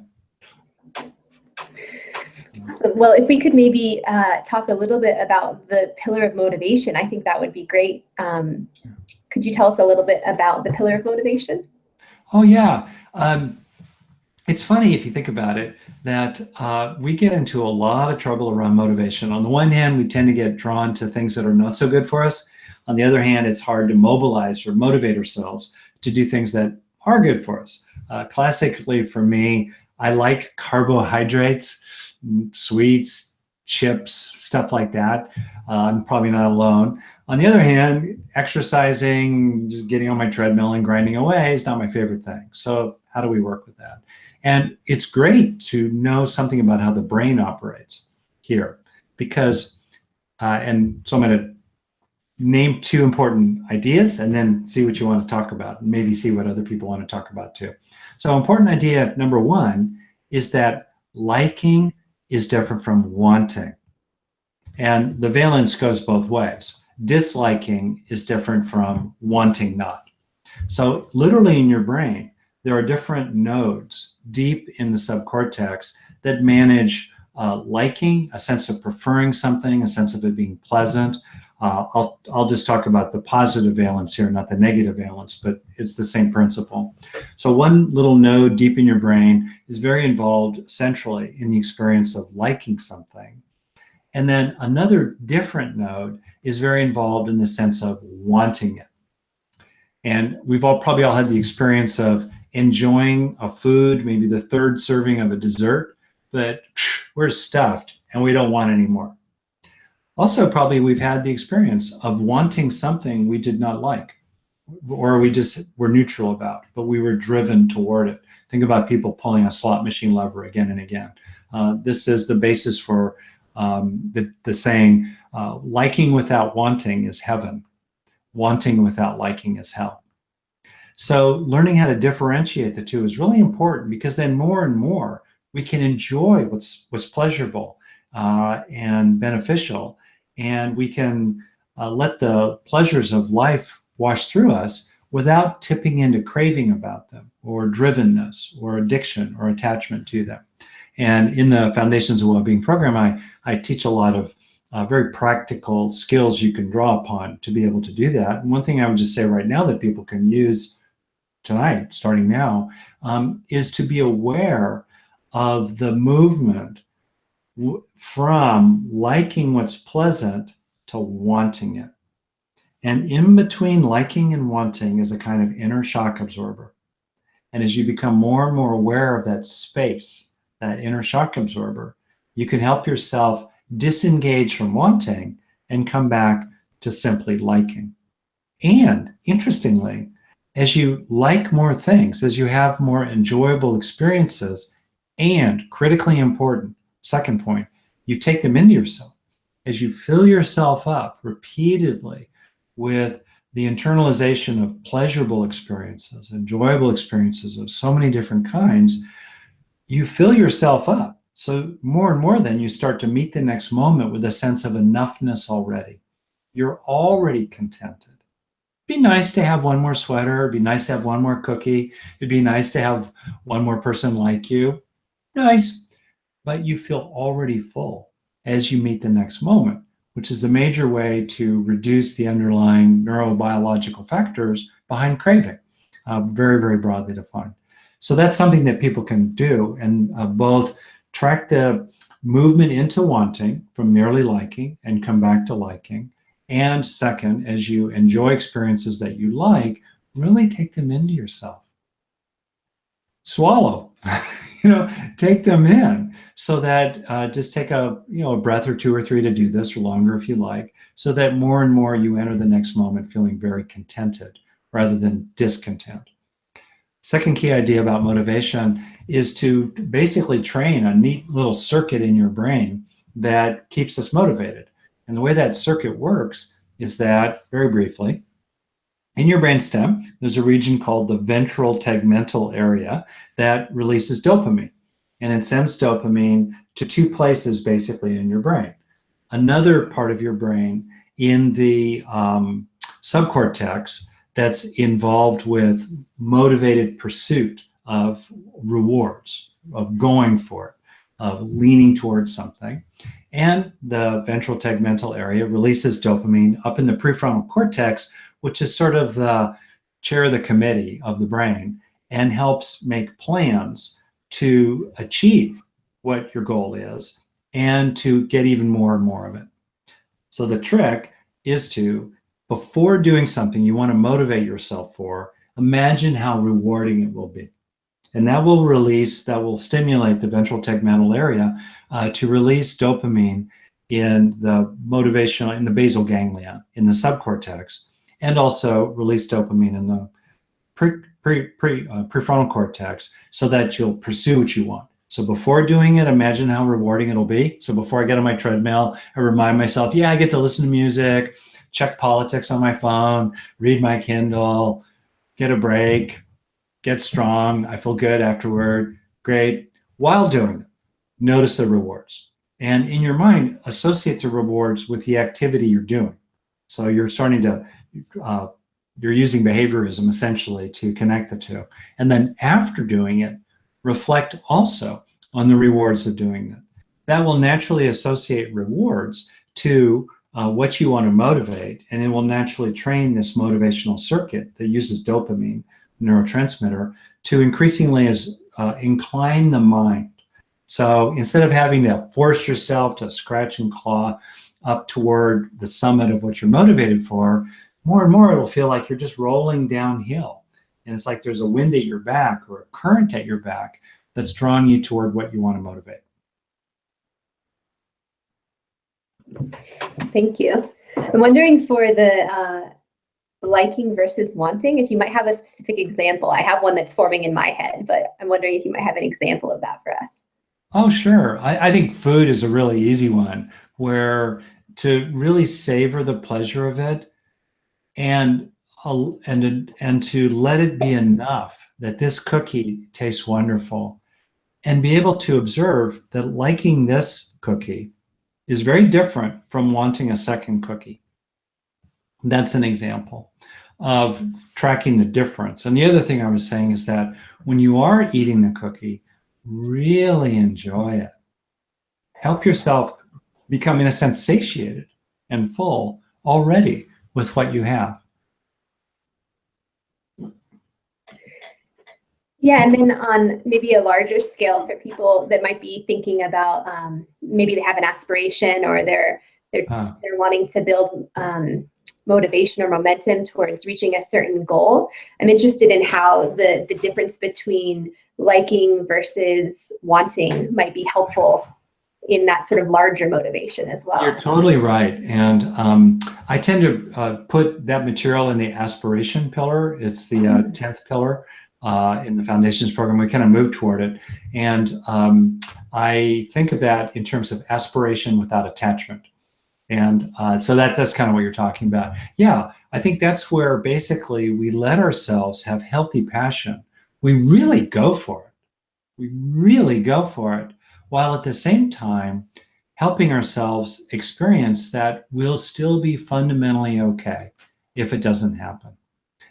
Awesome. Well, if we could maybe talk a little bit about the pillar of motivation, I think that would be great. Could you tell us a little bit about the pillar of motivation? Oh, yeah. It's funny if you think about it that we get into a lot of trouble around motivation. On the one hand, we tend to get drawn to things that are not so good for us. On the other hand, it's hard to mobilize or motivate ourselves to do things that are good for us. Classically for me, I like carbohydrates, sweets, chips, stuff like that. I'm probably not alone. On the other hand, exercising, just getting on my treadmill and grinding away is not my favorite thing. So how do we work with that? And it's great to know something about how the brain operates here because, and so I'm going to name two important ideas and then see what you want to talk about and maybe see what other people want to talk about too. So important idea number one is that liking is different from wanting. And the valence goes both ways. Disliking is different from wanting not. So literally in your brain, there are different nodes deep in the subcortex that manage liking, a sense of preferring something, a sense of it being pleasant. I'll just talk about the positive valence here, not the negative valence, but it's the same principle. So one little node deep in your brain is very involved centrally in the experience of liking something. And then another different node is very involved in the sense of wanting it. And we've probably all had the experience of enjoying a food, maybe the third serving of a dessert, but we're stuffed and we don't want any more. Also, probably we've had the experience of wanting something we did not like, or we just were neutral about, but we were driven toward it. Think about people pulling a slot machine lever again and again. This is the basis for the saying, liking without wanting is heaven. Wanting without liking is hell. So learning how to differentiate the two is really important because then more and more we can enjoy what's pleasurable and beneficial, and we can let the pleasures of life wash through us without tipping into craving about them or drivenness or addiction or attachment to them. And in the Foundations of Wellbeing program, I teach a lot of very practical skills you can draw upon to be able to do that. And one thing I would just say right now that people can use tonight, starting now, is to be aware of the movement from liking what's pleasant to wanting it. And in between liking and wanting is a kind of inner shock absorber. And as you become more and more aware of that space, that inner shock absorber, you can help yourself disengage from wanting and come back to simply liking. And interestingly, as you like more things, as you have more enjoyable experiences, and critically important, second point, you take them into yourself. As you fill yourself up repeatedly with the internalization of pleasurable experiences, enjoyable experiences of so many different kinds, you fill yourself up. So more and more then you start to meet the next moment with a sense of enoughness already. You're already contented. It'd be nice to have one more sweater. It'd be nice to have one more cookie. It'd be nice to have one more person like you. Nice. But you feel already full as you meet the next moment, which is a major way to reduce the underlying neurobiological factors behind craving, very, very broadly defined. So that's something that people can do and both track the movement into wanting from merely liking and come back to liking. And second, as you enjoy experiences that you like, really take them into yourself. Swallow, take them in so that just take a breath or two or three to do this, or longer if you like, so that more and more you enter the next moment feeling very contented rather than discontent. Second key idea about motivation is to basically train a neat little circuit in your brain that keeps us motivated. And the way that circuit works is that, very briefly, in your brainstem, there's a region called the ventral tegmental area that releases dopamine. And it sends dopamine to two places basically in your brain. Another part of your brain in the subcortex that's involved with motivated pursuit of rewards, of going for it, of leaning towards something. And the ventral tegmental area releases dopamine up in the prefrontal cortex, which is sort of the chair of the committee of the brain, and helps make plans to achieve what your goal is and to get even more and more of it. So the trick is to, before doing something you want to motivate yourself for, imagine how rewarding it will be. And that will stimulate the ventral tegmental area to release dopamine in the motivational, in the basal ganglia, in the subcortex, and also release dopamine in the prefrontal cortex so that you'll pursue what you want. So before doing it, imagine how rewarding it'll be. So before I get on my treadmill, I remind myself, yeah, I get to listen to music, check politics on my phone, read my Kindle, get a break, get strong. I feel good afterward. Great. While doing it, notice the rewards. And in your mind, associate the rewards with the activity you're doing. So you're starting to, you're using behaviorism essentially to connect the two. And then after doing it, reflect also on the rewards of doing that. That will naturally associate rewards to what you want to motivate, and it will naturally train this motivational circuit that uses dopamine, neurotransmitter, to increasingly incline the mind. So instead of having to force yourself to scratch and claw up toward the summit of what you're motivated for, more and more it'll feel like you're just rolling downhill. And it's like there's a wind at your back or a current at your back that's drawing you toward what you want to motivate. Thank you. I'm wondering for the liking versus wanting, if you might have a specific example. I have one that's forming in my head, but I'm wondering if you might have an example of that for us. Oh, sure. I think food is a really easy one, where to really savor the pleasure of it and to let it be enough that this cookie tastes wonderful, and be able to observe that liking this cookie is very different from wanting a second cookie. That's an example of tracking the difference. And the other thing I was saying is that when you are eating the cookie, really enjoy it. Help yourself become, in a sense, satiated and full already with what you have. Yeah, and then on maybe a larger scale for people that might be thinking about maybe they have an aspiration, or they're wanting to build motivation or momentum towards reaching a certain goal. I'm interested in how the difference between liking versus wanting might be helpful in that sort of larger motivation as well. You're totally right. And I tend to put that material in the aspiration pillar. It's the 10th pillar in the Foundations program. We kind of move toward it. And I think of that in terms of aspiration without attachment. And so that's kind of what you're talking about. Yeah, I think that's where basically we let ourselves have healthy passion. We really go for it. We really go for it, while at the same time helping ourselves experience that we'll still be fundamentally okay if it doesn't happen.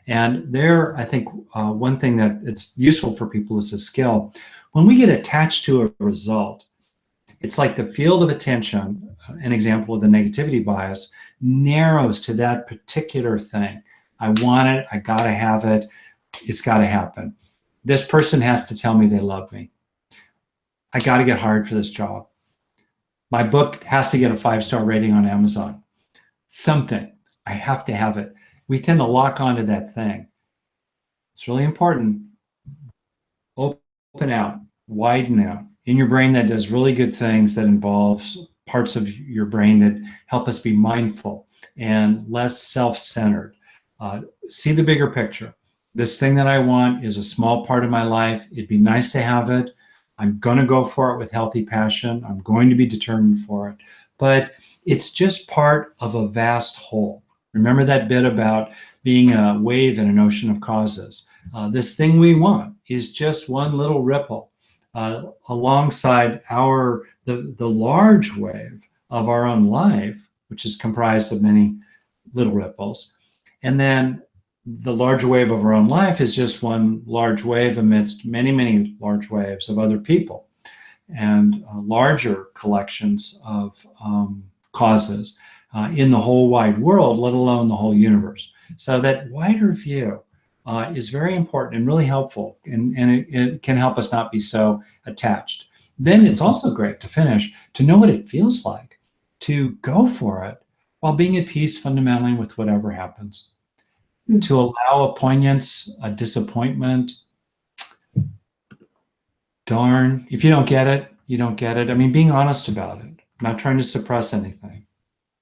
And there, I think one thing that it's useful for people is a skill. When we get attached to a result, it's like the field of attention, an example of the negativity bias, narrows to that particular thing. I want it, I gotta have it, it's gotta happen. This person has to tell me they love me. I gotta get hired for this job. My book has to get a 5-star rating on Amazon. Something, I have to have it. We tend to lock onto that thing. It's really important. Open out, widen out. In your brain that does really good things, that involves parts of your brain that help us be mindful and less self-centered. See the bigger picture. This thing that I want is a small part of my life. It'd be nice to have it. I'm going to go for it with healthy passion. I'm going to be determined for it. But it's just part of a vast whole. Remember that bit about being a wave in an ocean of causes. This thing we want is just one little ripple alongside the large wave of our own life, which is comprised of many little ripples. And then the large wave of our own life is just one large wave amidst many, many large waves of other people. and larger collections of causes in the whole wide world, let alone the whole universe. So that wider view is very important and really helpful, and it can help us not be so attached. Then it's also great to finish to know what it feels like to go for it while being at peace fundamentally with whatever happens. To allow a poignance, a disappointment. Darn, if you don't get it, you don't get it. I mean, being honest about it, not trying to suppress anything.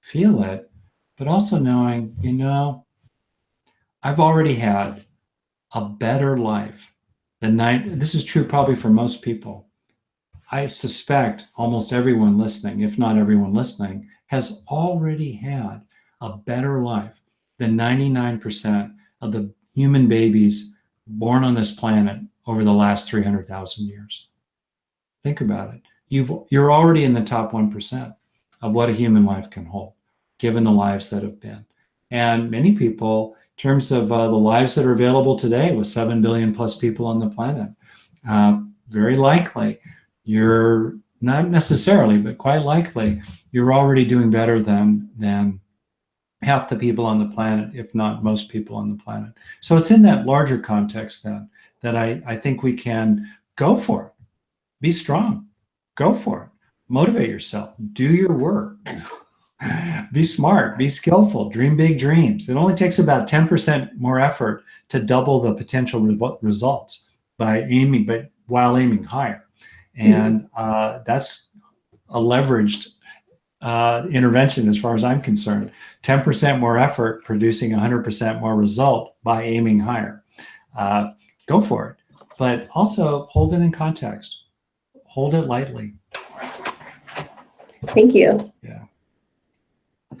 Feel it, but also knowing, I've already had a better life than this is true probably for most people. I suspect almost everyone listening, if not everyone listening, has already had a better life than 99% of the human babies born on this planet over the last 300,000 years. Think about it. You're already in the top 1% of what a human life can hold, given the lives that have been. And many people, in terms of the lives that are available today with 7 billion plus people on the planet, very likely you're not necessarily, but quite likely you're already doing better than half the people on the planet, if not most people on the planet. So it's in that larger context then that I think we can go for it. Be strong. Go for it. Motivate yourself. Do your work. Be smart. Be skillful. Dream big dreams. It only takes about 10% more effort to double the potential results while aiming higher. And that's a leveraged intervention as far as I'm concerned. 10% more effort producing 100% more result by aiming higher. Go for it. But also hold it in context. Hold it lightly. Thank you. Yeah.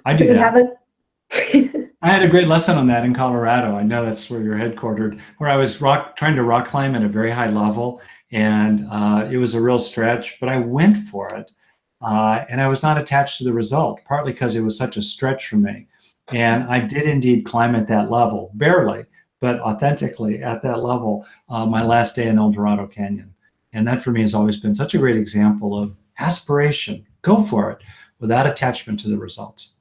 I do that. I had a great lesson on that in Colorado. I know that's where you're headquartered, where I was trying to rock climb at a very high level. And it was a real stretch, but I went for it. And I was not attached to the result, partly because it was such a stretch for me. And I did indeed climb at that level, barely, but authentically at that level, my last day in El Dorado Canyon. And that for me has always been such a great example of aspiration. Go for it without attachment to the results.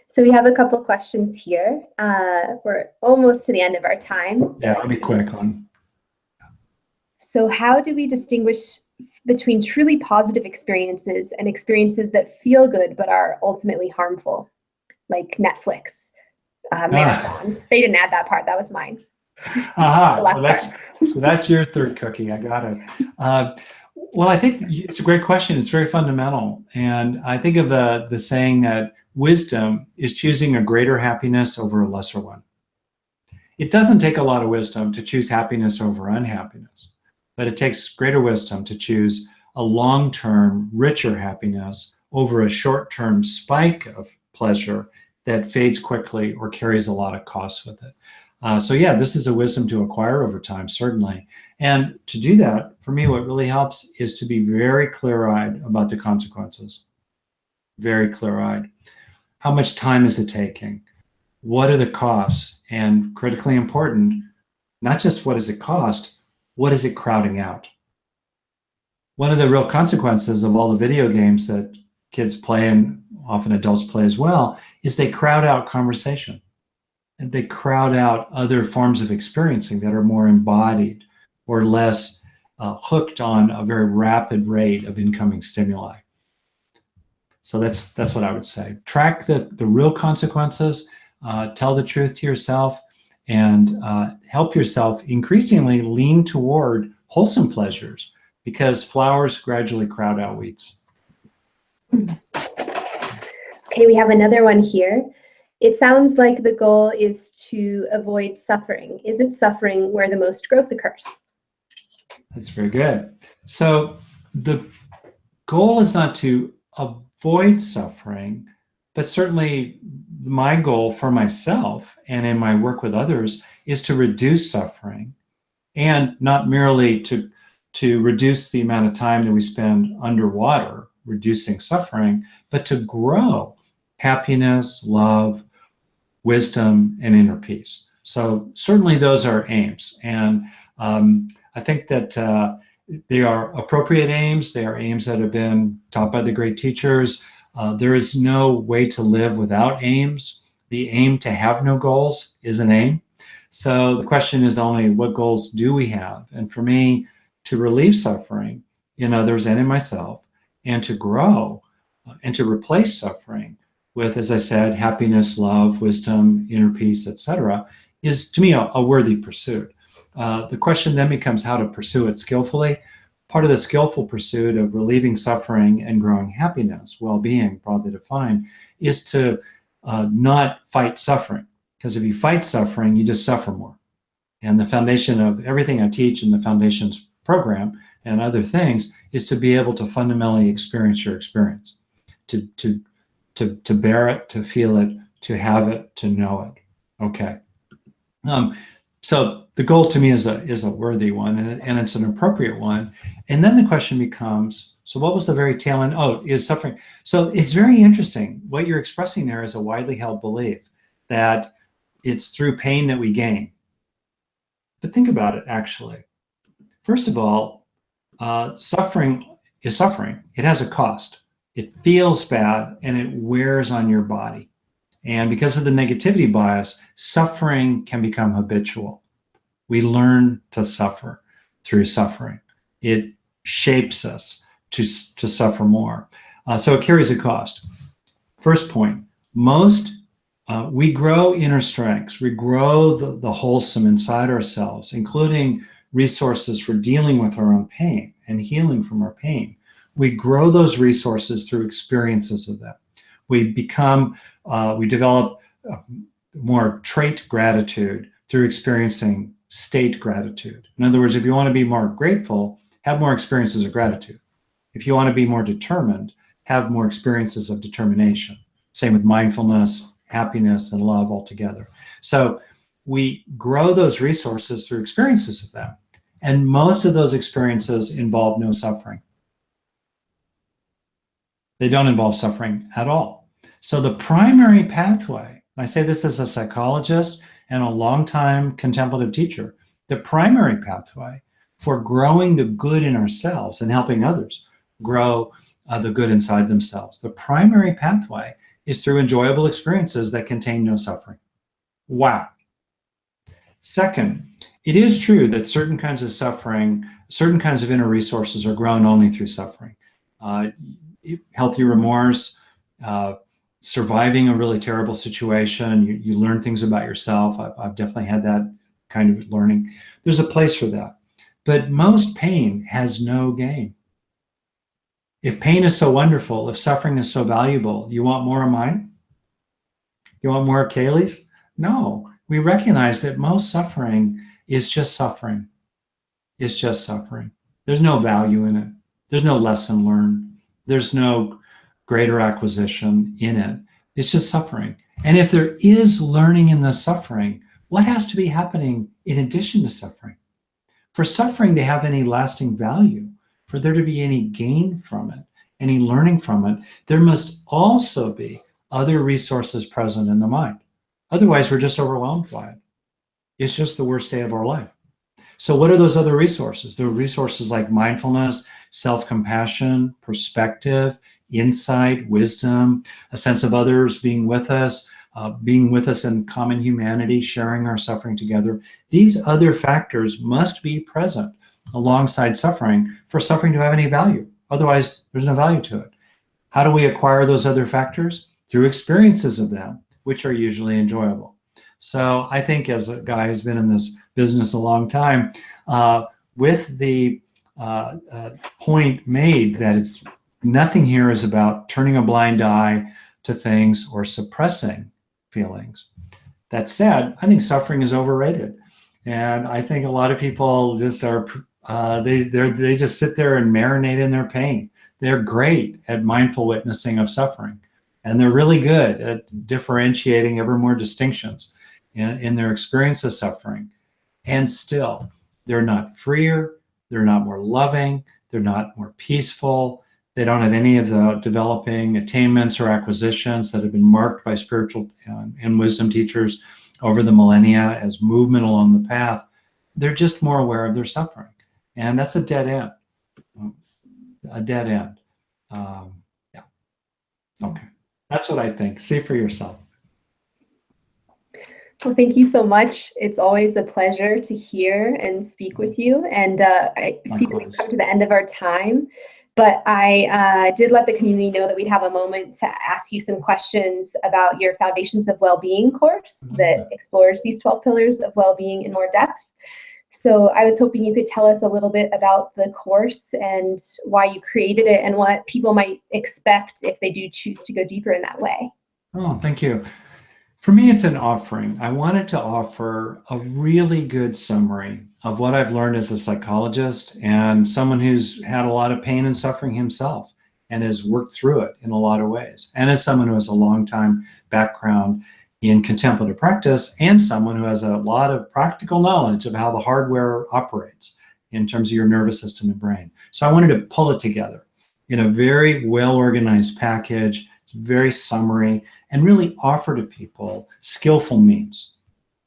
So we have a couple questions here. We're almost to the end of our time. Yeah, I'll be quick on. So how do we distinguish between truly positive experiences and experiences that feel good but are ultimately harmful, like Netflix marathons? They didn't add that part. That was mine. So that's your third cookie. I got it. Well, I think it's a great question. It's very fundamental. And I think of the saying that wisdom is choosing a greater happiness over a lesser one. It doesn't take a lot of wisdom to choose happiness over unhappiness, but it takes greater wisdom to choose a long-term, richer happiness over a short-term spike of pleasure that fades quickly or carries a lot of costs with it. So yeah, this is a wisdom to acquire over time, certainly. And to do that, for me, what really helps is to be very clear-eyed about the consequences. Very clear-eyed. How much time is it taking? What are the costs? And critically important, not just what does it cost, what is it crowding out? One of the real consequences of all the video games that kids play, and often adults play as well, is they crowd out conversation. And they crowd out other forms of experiencing that are more embodied or less hooked on a very rapid rate of incoming stimuli. So that's what I would say. Track the real consequences, tell the truth to yourself, and help yourself increasingly lean toward wholesome pleasures, because flowers gradually crowd out weeds. Okay, we have another one here. It sounds like the goal is to avoid suffering. Isn't suffering where the most growth occurs? That's very good. So the goal is not to avoid suffering, but certainly my goal for myself and in my work with others is to reduce suffering, and not merely to reduce the amount of time that we spend underwater reducing suffering, but to grow happiness, love, wisdom, and inner peace. So certainly those are aims. And I think that they are appropriate aims. They are aims that have been taught by the great teachers. There is no way to live without aims. The aim to have no goals is an aim. So the question is only, what goals do we have? And for me, to relieve suffering in others and in myself, and to grow and to replace suffering with, as I said, happiness, love, wisdom, inner peace, etc., is to me a worthy pursuit. The question then becomes how to pursue it skillfully. Part of the skillful pursuit of relieving suffering and growing happiness, well-being, broadly defined, is to not fight suffering. Because if you fight suffering, you just suffer more. And the foundation of everything I teach in the Foundations program and other things is to be able to fundamentally experience your experience, to bear it, to feel it, to have it, to know it. Okay. So the goal to me is a worthy one, and it's an appropriate one. And then the question becomes, so what was the very tail end? Oh, is suffering. So it's very interesting. What you're expressing there is a widely held belief that it's through pain that we gain. But think about it, actually. First of all, suffering is suffering. It has a cost. It feels bad, and it wears on your body. And because of the negativity bias, suffering can become habitual. We learn to suffer through suffering. It shapes us to suffer more. So it carries a cost. First point, we grow inner strengths. We grow the wholesome inside ourselves, including resources for dealing with our own pain and healing from our pain. We grow those resources through experiences of them. We develop more trait gratitude through experiencing state gratitude. In other words, if you want to be more grateful, have more experiences of gratitude. If you want to be more determined, have more experiences of determination. Same with mindfulness, happiness, and love altogether. So we grow those resources through experiences of them. And most of those experiences involve no suffering. They don't involve suffering at all. So the primary pathway, and I say this as a psychologist and a longtime contemplative teacher, the primary pathway for growing the good in ourselves and helping others grow the good inside themselves, the primary pathway is through enjoyable experiences that contain no suffering. Wow. Second, it is true that certain kinds of suffering, certain kinds of inner resources are grown only through suffering. Healthy remorse, surviving a really terrible situation, you learn things about yourself. I've definitely had that kind of learning. There's a place for that. But most pain has no gain. If pain is so wonderful, if suffering is so valuable, you want more of mine? You want more of Kaylee's? No, we recognize that most suffering is just suffering. It's just suffering. There's no value in it. There's no lesson learned. There's no greater acquisition in it. It's just suffering. And if there is learning in the suffering, what has to be happening in addition to suffering? For suffering to have any lasting value, for there to be any gain from it, any learning from it, there must also be other resources present in the mind. Otherwise, we're just overwhelmed by it. It's just the worst day of our life. So what are those other resources? There are resources like mindfulness, self-compassion, perspective, insight, wisdom, a sense of others being with us in common humanity, sharing our suffering together. These other factors must be present alongside suffering for suffering to have any value. Otherwise, there's no value to it. How do we acquire those other factors? Through experiences of them, which are usually enjoyable. So I think, as a guy who's been in this business a long time, with the point made that it's nothing here is about turning a blind eye to things or suppressing feelings. That said, I think suffering is overrated. And I think a lot of people just are, they just sit there and marinate in their pain. They're great at mindful witnessing of suffering. And they're really good at differentiating ever more distinctions in their experience of suffering. And still, they're not freer, they're not more loving, they're not more peaceful. They don't have any of the developing attainments or acquisitions that have been marked by spiritual and wisdom teachers over the millennia as movement along the path. They're just more aware of their suffering. And that's a dead end. A dead end. Yeah. Okay. That's what I think. See for yourself. Well, thank you so much. It's always a pleasure to hear and speak with you. And I see that we've come to the end of our time, but I did let the community know that we'd have a moment to ask you some questions about your Foundations of Wellbeing course that explores these 12 pillars of well-being in more depth. So I was hoping you could tell us a little bit about the course and why you created it and what people might expect if they do choose to go deeper in that way. Oh, thank you. For me, it's an offering. I wanted to offer a really good summary of what I've learned as a psychologist and someone who's had a lot of pain and suffering himself and has worked through it in a lot of ways. And as someone who has a long time background in contemplative practice and someone who has a lot of practical knowledge of how the hardware operates in terms of your nervous system and brain. So I wanted to pull it together in a very well-organized package. It's very summary, and really offer to people skillful means,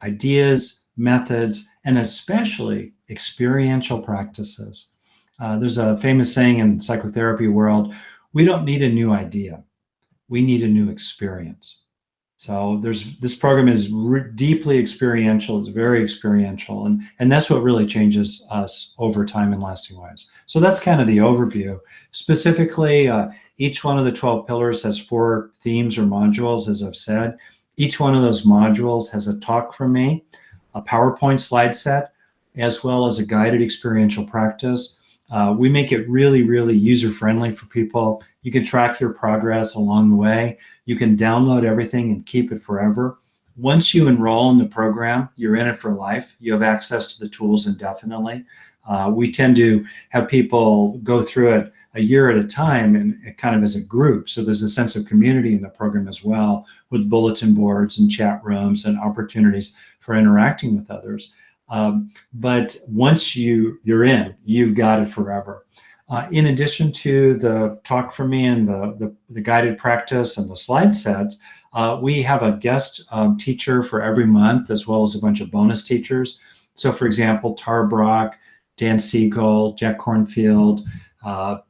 ideas, methods, and especially experiential practices. There's a famous saying in psychotherapy world, we don't need a new idea, we need a new experience. So this program is deeply experiential, it's very experiential, and that's what really changes us over time in lasting ways. So that's kind of the overview. Specifically, each one of the 12 pillars has 4 themes or modules, as I've said. Each one of those modules has a talk from me, a PowerPoint slide set, as well as a guided experiential practice. We make it really, really user-friendly for people. You can track your progress along the way. You can download everything and keep it forever. Once you enroll in the program, you're in it for life. You have access to the tools indefinitely. We tend to have people go through it a year at a time and kind of as a group. So there's a sense of community in the program as well, with bulletin boards and chat rooms and opportunities for interacting with others. But once you're in, you've got it forever. In addition to the talk from me and the guided practice and the slide sets, we have a guest teacher for every month, as well as a bunch of bonus teachers. So for example, Tara Brock, Dan Siegel, Jack Cornfield, Barbara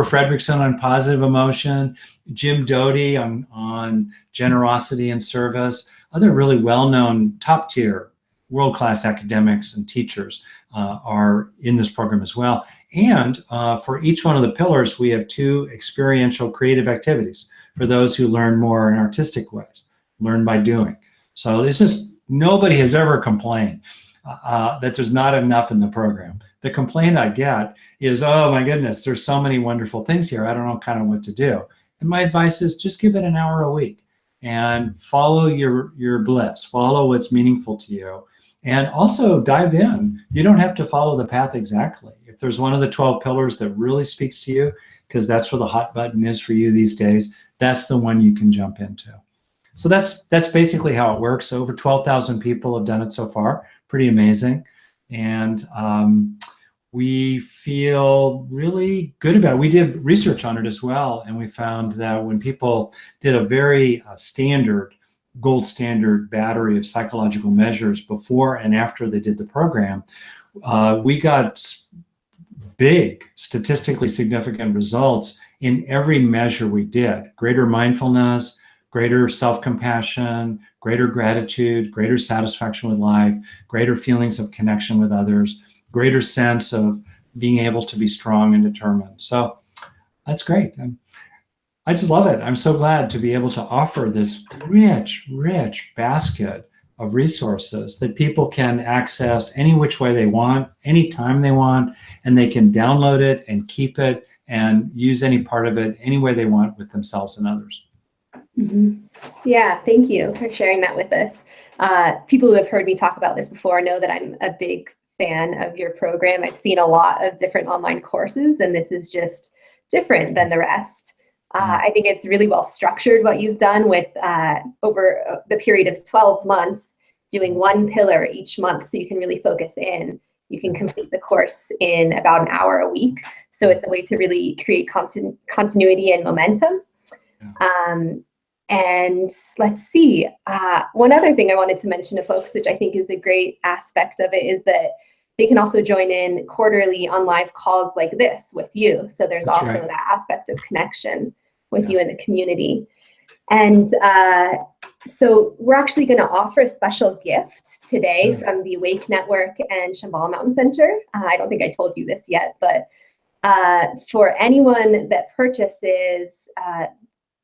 Fredrickson on positive emotion, Jim Doty on generosity and service, other really well-known top-tier world-class academics and teachers are in this program as well. And for each one of the pillars, we have 2 experiential creative activities for those who learn more in artistic ways, learn by doing. So it's just, nobody has ever complained that there's not enough in the program. The complaint I get is, oh my goodness, there's so many wonderful things here, I don't know kind of what to do. And my advice is just give it an hour a week and follow your bliss, follow what's meaningful to you. And also dive in. You don't have to follow the path exactly. If there's one of the 12 pillars that really speaks to you, because that's where the hot button is for you these days, that's the one you can jump into. So that's basically how it works. Over 12,000 people have done it so far. Pretty amazing. And we feel really good about it. We did research on it as well, and we found that when people did a very gold standard battery of psychological measures before and after they did the program, we got big, statistically significant results in every measure we did. Greater mindfulness, greater self-compassion, greater gratitude, greater satisfaction with life, greater feelings of connection with others, greater sense of being able to be strong and determined. So that's great. I just love it. I'm so glad to be able to offer this rich, rich basket of resources that people can access any which way they want, anytime they want, and they can download it and keep it and use any part of it any way they want with themselves and others. Mm-hmm. Yeah, thank you for sharing that with us. People who have heard me talk about this before know that I'm a big fan of your program. I've seen a lot of different online courses, and this is just different than the rest. I think it's really well structured what you've done with over the period of 12 months, doing 1 pillar each month so you can really focus in. You can complete the course in about an hour a week. So it's a way to really create continuity and momentum. And let's see, one other thing I wanted to mention to folks, which I think is a great aspect of it, is that they can also join in quarterly on live calls like this with you. So there's That's also right. that aspect of connection with you in the community. And so we're actually going to offer a special gift today from the Awake Network and Shambhala Mountain Center. I don't think I told you this yet, but for anyone that purchases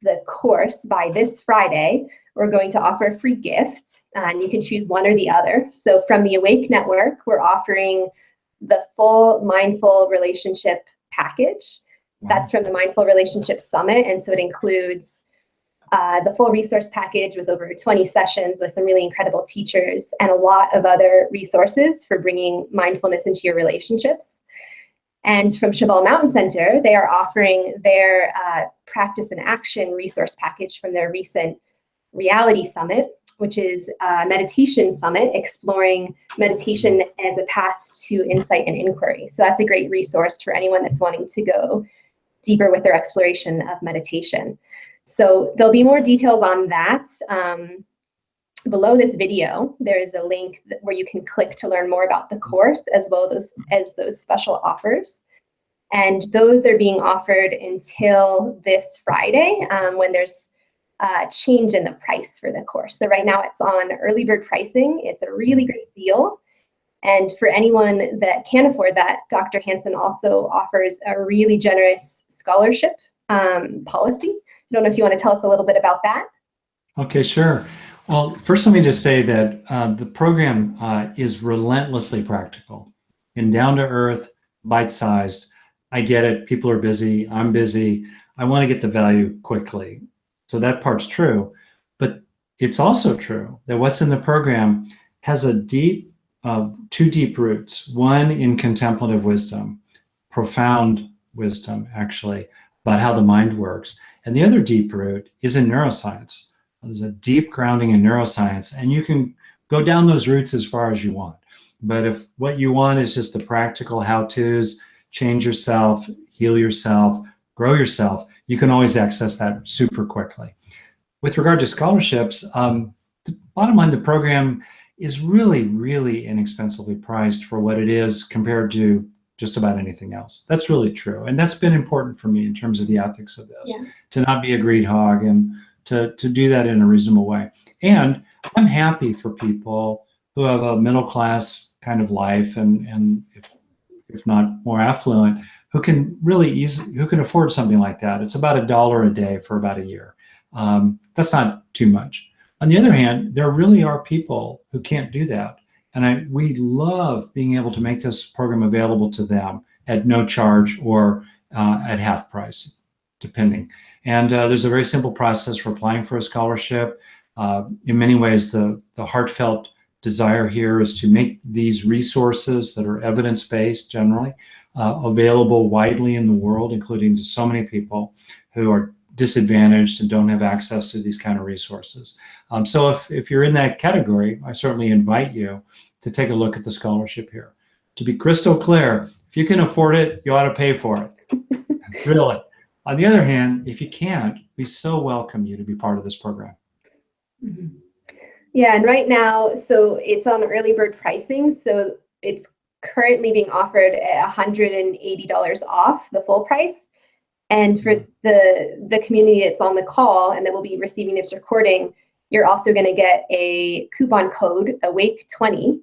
the course by this Friday, we're going to offer a free gift, and you can choose one or the other. So from the Awake Network, we're offering the full Mindful Relationship package. That's from the Mindful Relationship Summit, and so it includes the full resource package with over 20 sessions with some really incredible teachers and a lot of other resources for bringing mindfulness into your relationships. And from Shambhala Mountain Center, they are offering their practice and action resource package from their recent Reality Summit, which is a meditation summit exploring meditation as a path to insight and inquiry. So that's a great resource for anyone that's wanting to go deeper with their exploration of meditation. So there'll be more details on that. Below this video, there is a link where you can click to learn more about the course as well as those special offers. And those are being offered until this Friday when there's a change in the price for the course. So right now it's on early bird pricing. It's a really great deal. And for anyone that can't afford that, Dr. Hanson also offers a really generous scholarship policy. I don't know if you want to tell us a little bit about that. Okay, sure. Well, first, let me just say that the program is relentlessly practical and down to earth, bite-sized. I get it. People are busy. I'm busy. I want to get the value quickly. So that part's true. But it's also true that what's in the program has a deep, two deep roots. One in contemplative wisdom, profound wisdom, actually, about how the mind works. And the other deep root is in neuroscience. There's a deep grounding in neuroscience, and you can go down those routes as far as you want. But if what you want is just the practical how-tos, change yourself, heal yourself, grow yourself, you can always access that super quickly. With regard to scholarships, the bottom line, the program is really, really inexpensively priced for what it is compared to just about anything else. That's really true. And that's been important for me in terms of the ethics of this, to not be a greed hog and to do that in a reasonable way. And I'm happy for people who have a middle class kind of life and if not more affluent, who can who can afford something like that. It's about $1 a day for about a year. That's not too much. On the other hand, there really are people who can't do that. And we love being able to make this program available to them at no charge or at half price, depending. And there's a very simple process for applying for a scholarship. In many ways, the heartfelt desire here is to make these resources that are evidence-based generally available widely in the world, including to so many people who are disadvantaged and don't have access to these kind of resources. So if you're in that category, I certainly invite you to take a look at the scholarship here. To be crystal clear, if you can afford it, you ought to pay for it. Really. On the other hand, if you can't, we so welcome you to be part of this program. Mm-hmm. Yeah, and right now, so it's on early bird pricing, so it's currently being offered at $180 off the full price. And for the community that's on the call and that will be receiving this recording, you're also going to get a coupon code, AWAKE20,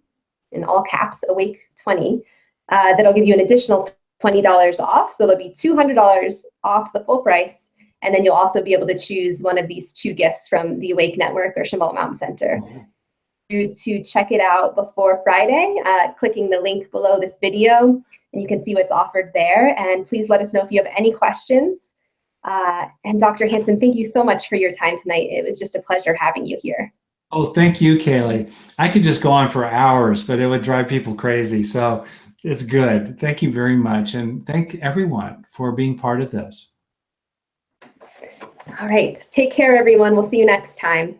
in all caps, AWAKE20, that'll give you an additional $20 off. So it'll be $200 off the full price. And then you'll also be able to choose one of these two gifts from the Awake Network or Shambhala Mountain Center. To check it out before Friday, clicking the link below this video, and you can see what's offered there. And please let us know if you have any questions. And Dr. Hanson, thank you so much for your time tonight. It was just a pleasure having you here. Oh, thank you, Kaylee. I could just go on for hours, but it would drive people crazy. So it's good. Thank you very much. And thank everyone for being part of this. All right. Take care, everyone. We'll see you next time.